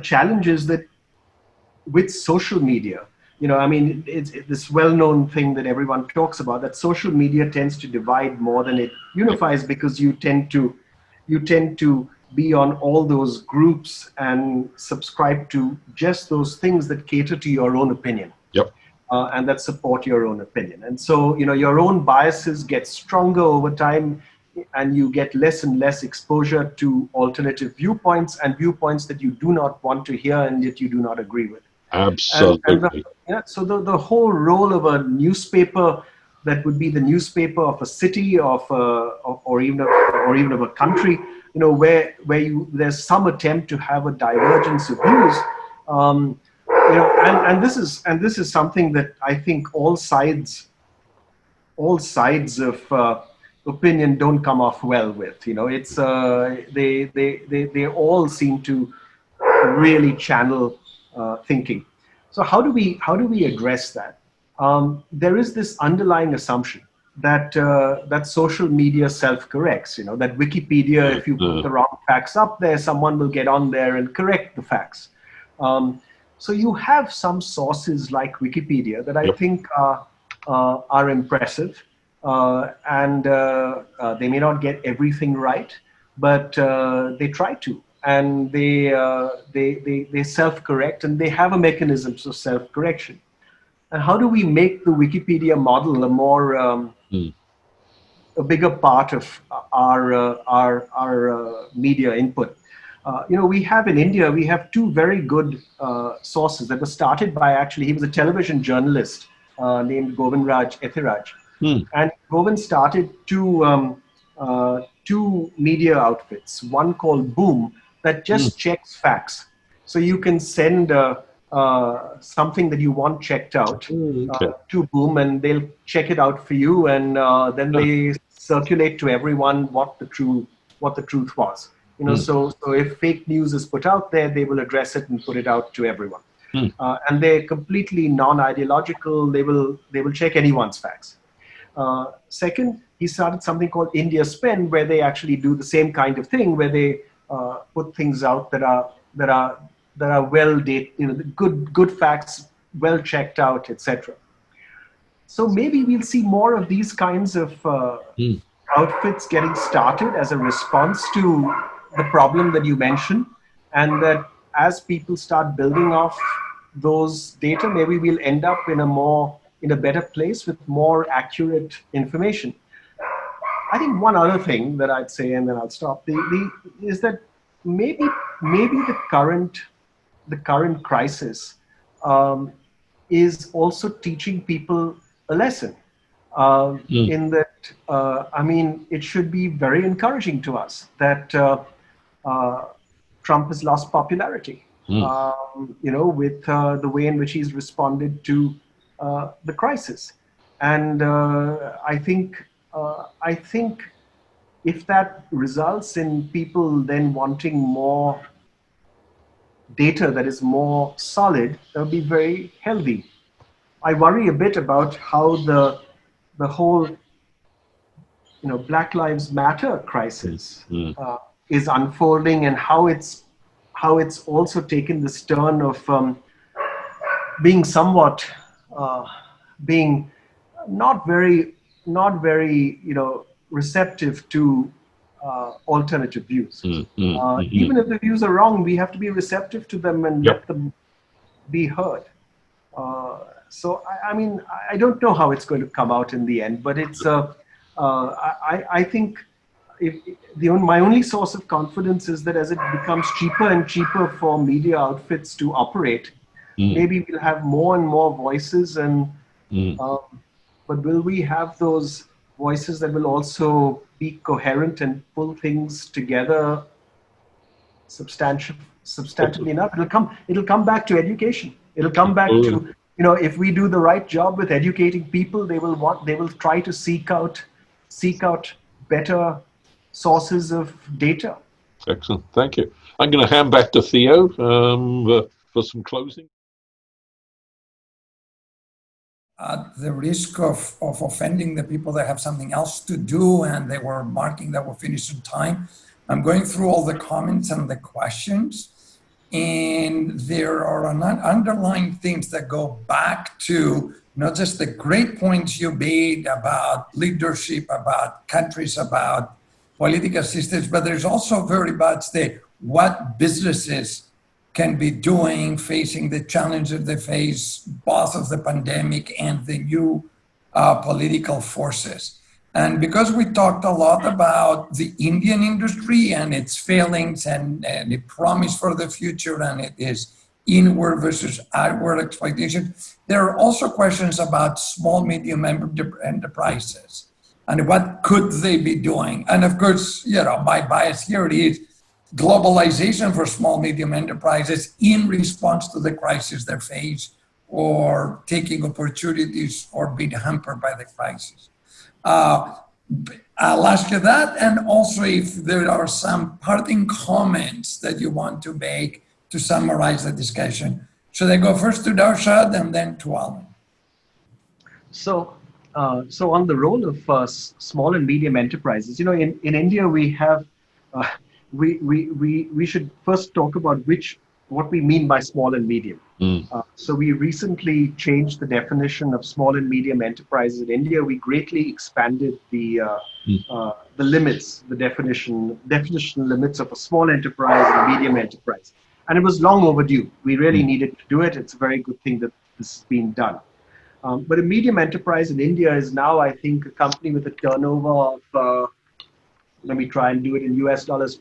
B: challenges that with social media, you know, I mean, it's this well-known thing that everyone talks about, that social media tends to divide more than it unifies, because you tend to be on all those groups and subscribe to just those things that cater to your own opinion.
C: Yep.
B: And that support your own opinion. And so, you know, your own biases get stronger over time, and you get less and less exposure to alternative viewpoints and viewpoints that you do not want to hear and that you do not agree with.
C: Absolutely.
B: So the whole role of a newspaper that would be the newspaper of a city, or even of a country, you know, where there's some attempt to have a divergence of views, you know, and this is something that I think all sides of opinion don't come off well with. You know, it's they all seem to really channel thinking. So how do we address that? There is this underlying assumption that that social media self-corrects. You know, that Wikipedia, if you put the wrong facts up there, someone will get on there and correct the facts. So you have some sources like Wikipedia that I think are impressive, and they may not get everything right, but they try to. And they self-correct, and they have a mechanism of self-correction. And how do we make the Wikipedia model a more a bigger part of our media input? You know, we have in India, we have 2 very good sources that were started by, actually, he was a television journalist named Govindraj Ethiraj. And Govind started 2 media outfits, one called Boom, that just checks facts. So you can send something that you want checked out to Boom, and they'll check it out for you, and then they circulate to everyone what the truth was. You know, so if fake news is put out there, they will address it and put it out to everyone. And they're completely non-ideological. They will check anyone's facts. Second, he started something called India Spin, where they actually do the same kind of thing, where they put things out that are well dated, you know, good facts, well checked out, etc. So maybe we'll see more of these kinds of outfits getting started as a response to the problem that you mentioned, and that as people start building off those data, maybe we'll end up in a better place with more accurate information. I think one other thing that I'd say, and then I'll stop, is that maybe the current crisis is also teaching people a lesson. In that, I mean, it should be very encouraging to us that Trump has lost popularity. with the way in which he's responded to the crisis. And I think if that results in people then wanting more data that is more solid, that would be very healthy. I worry a bit about how the whole Black Lives Matter crisis is unfolding, and how it's also taken this turn of being somewhat being not very receptive to alternative views. Even if the views are wrong, we have to be receptive to them and let them be heard. So I don't know how it's going to come out in the end, but it's I think my only source of confidence is that as it becomes cheaper and cheaper for media outfits to operate, maybe we'll have more and more voices, and but will we have those voices that will also be coherent and pull things together substantively enough? It'll come back to education. It'll come back to, if we do the right job with educating people, they will try to seek out better sources of data.
C: Excellent, thank you. I'm going to hand back to Theo for some closing.
A: At the risk of offending the people that have something else to do and they were marking that we're finished in time, I'm going through all the comments and the questions, and there are underlying things that go back to not just the great points you made about leadership, about countries, about political systems, but there's also very much what businesses can be doing, facing the challenges they face, both of the pandemic and the new political forces. And because we talked a lot about the Indian industry and its failings and the promise for the future, and it is inward versus outward exploitation, there are also questions about small, medium enterprises and what could they be doing. And of course, my bias here is globalization for small, medium enterprises in response to the crisis they face, or taking opportunities or being hampered by the crisis. I'll ask you that, and also if there are some parting comments that you want to make to summarize the discussion. Should I go first to Darshad and then to Alan?
B: So on the role of small and medium enterprises, in India we have we should first talk about what we mean by small and medium. So we recently changed the definition of small and medium enterprises in India. We greatly expanded the limits, the definition limits of a small enterprise and a medium enterprise. And it was long overdue. We really needed to do it. It's a very good thing that this is being done. But a medium enterprise in India is now, I think, a company with a turnover of, let me try and do it in US dollars,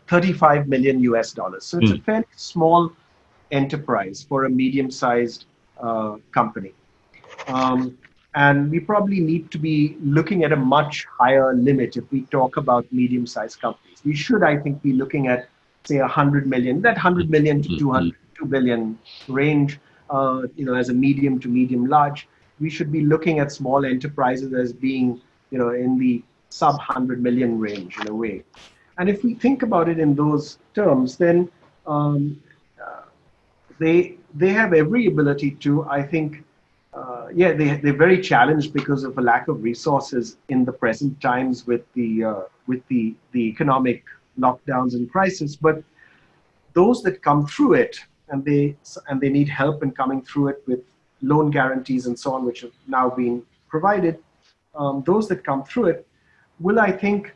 B: 35 million US dollars. So it's a fairly small enterprise for a medium-sized company. And we probably need to be looking at a much higher limit if we talk about medium-sized companies. We should, I think, be looking at, say, 100 million, that 100 million to 2 billion range, as a medium to medium large. We should be looking at small enterprises as being, in the sub 100 million range in a way. And if we think about it in those terms, then they have every ability to, I think, they're very challenged because of a lack of resources in the present times with the economic lockdowns and crisis. But those that come through it, and they need help in coming through it with loan guarantees and so on, which have now been provided, those that come through it will, I think,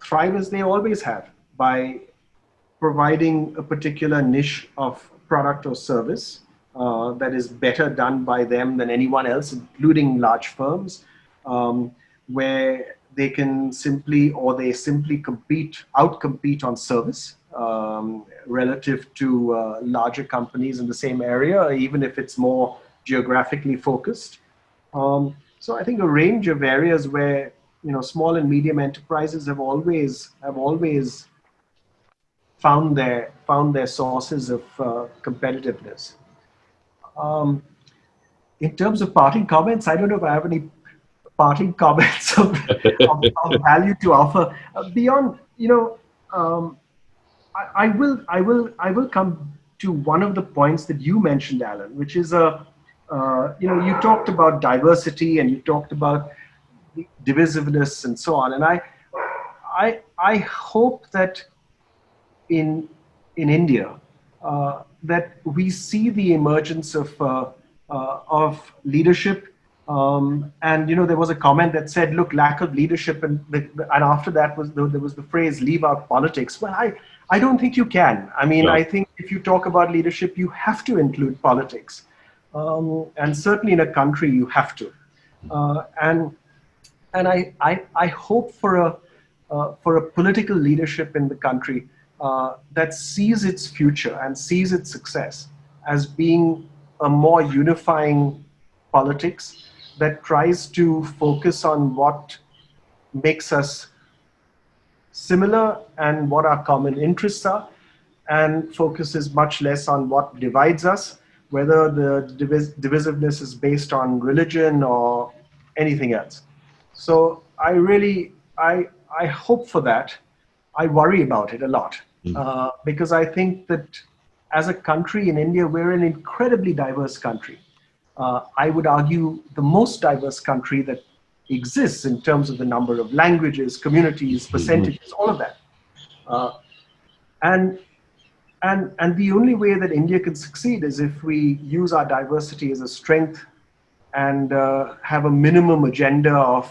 B: thrive as they always have, by providing a particular niche of product or service that is better done by them than anyone else, including large firms, where they can simply outcompete on service relative to larger companies in the same area, even if it's more geographically focused. So I think a range of areas where small and medium enterprises have always found their sources of competitiveness. In terms of parting comments, I don't know if I have any parting comments of value to offer beyond. I will come to one of the points that you mentioned, Alan, which is you talked about diversity and you talked about divisiveness and so on, and I hope that in India that we see the emergence of leadership. And there was a comment that said, "Look, lack of leadership," and after that there was the phrase "leave out politics." Well, I don't think you can. I mean, I think if you talk about leadership, you have to include politics, and certainly in a country you have to. And I hope for a political leadership in the country that sees its future and sees its success as being a more unifying politics that tries to focus on what makes us similar and what our common interests are, and focuses much less on what divides us, whether the divisiveness is based on religion or anything else. So I hope for that. I worry about it a lot because I think that as a country in India, we're an incredibly diverse country. I would argue the most diverse country that exists in terms of the number of languages, communities, percentages, all of that. And the only way that India can succeed is if we use our diversity as a strength and have a minimum agenda of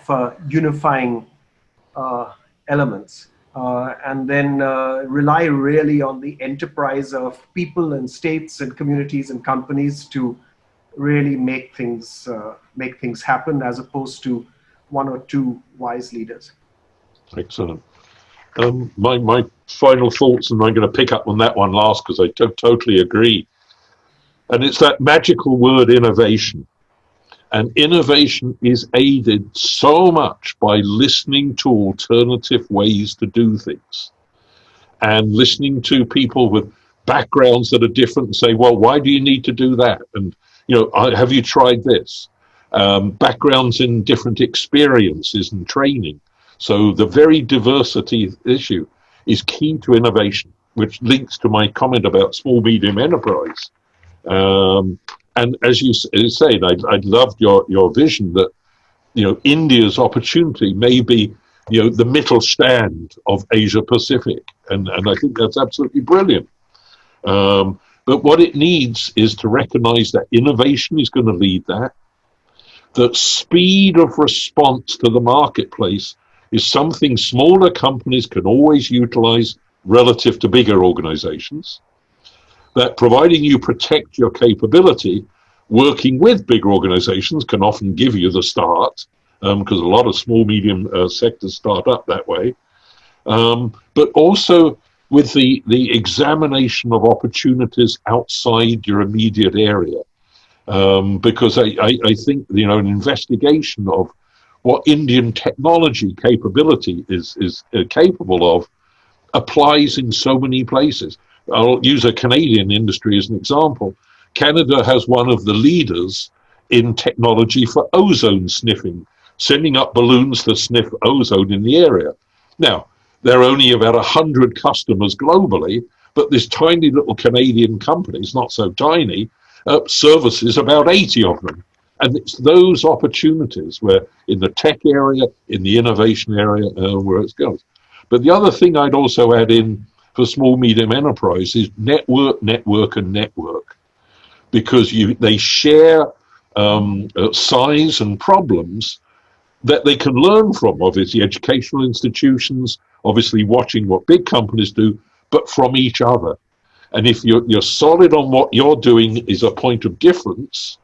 B: unifying elements. And then rely really on the enterprise of people and states and communities and companies to really make things happen, as opposed to one or two wise leaders.
C: Excellent. My final thoughts, and I'm going to pick up on that one last because I totally agree. And it's that magical word innovation. And innovation is aided so much by listening to alternative ways to do things and listening to people with backgrounds that are different and say, well, why do you need to do that? And, have you tried this? Backgrounds in different experiences and training. So the very diversity issue is key to innovation, which links to my comment about small, medium enterprise. And as you said, I loved your vision that, India's opportunity may be, the Mittelstand of Asia Pacific. And I think that's absolutely brilliant. But what it needs is to recognize that innovation is going to lead that speed of response to the marketplace is something smaller companies can always utilize relative to bigger organizations, that providing you protect your capability, working with big organizations can often give you the start, because a lot of small, medium sectors start up that way, but also with the examination of opportunities outside your immediate area. Because I think, an investigation of what Indian technology capability is capable of applies in so many places. I'll use a Canadian industry as an example. Canada has one of the leaders in technology for ozone sniffing, sending up balloons to sniff ozone in the area. Now, there are only about 100 customers globally, but this tiny little Canadian company, it's not so tiny, services about 80 of them. And it's those opportunities where in the tech area, in the innovation area, where it goes. But the other thing I'd also add in for small, medium enterprise is network, and network. Because they share size and problems that they can learn from, obviously, educational institutions, obviously watching what big companies do, but from each other. And if you're solid on what you're doing is a point of difference,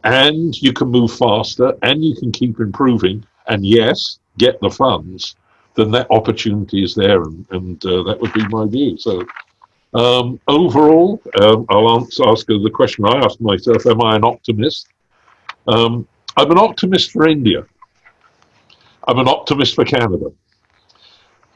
C: and you can move faster, and you can keep improving, and yes, get the funds, then that opportunity is there, and that would be my view. So overall, I'll ask the question I asked myself, am I an optimist? I'm an optimist for India. I'm an optimist for Canada.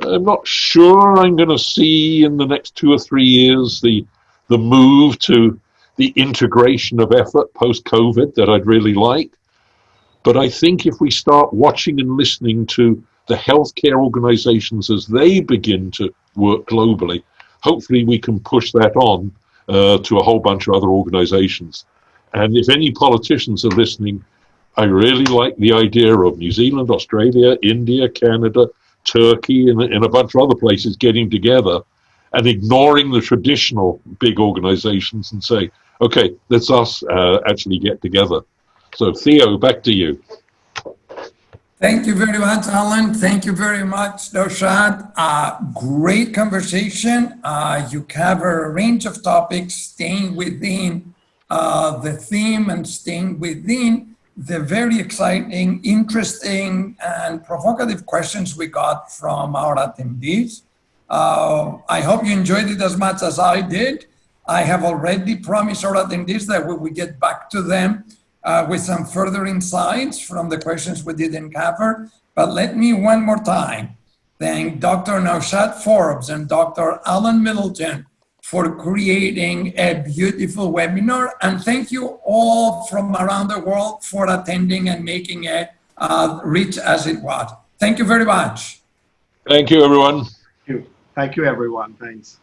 C: I'm not sure I'm going to see in the next 2 or 3 years the move to the integration of effort post-COVID that I'd really like. But I think if we start watching and listening to the healthcare organizations as they begin to work globally, hopefully we can push that on to a whole bunch of other organizations. And if any politicians are listening, I really like the idea of New Zealand, Australia, India, Canada, Turkey, and a bunch of other places getting together and ignoring the traditional big organizations and say, okay, let's us actually get together. So Theo, back to you.
A: Thank you very much, Alan. Thank you very much, Naushad. Great conversation. You cover a range of topics, staying within the theme and staying within the very exciting, interesting, and provocative questions we got from our attendees. I hope you enjoyed it as much as I did. I have already promised our attendees that we will get back to them with some further insights from the questions we didn't cover. But let me one more time thank Dr. Seth Forbes and Dr. Alan Middleton for creating a beautiful webinar. And thank you all from around the world for attending and making it rich as it was. Thank you very much.
C: Thank you, everyone.
B: Thank you, everyone. Thanks.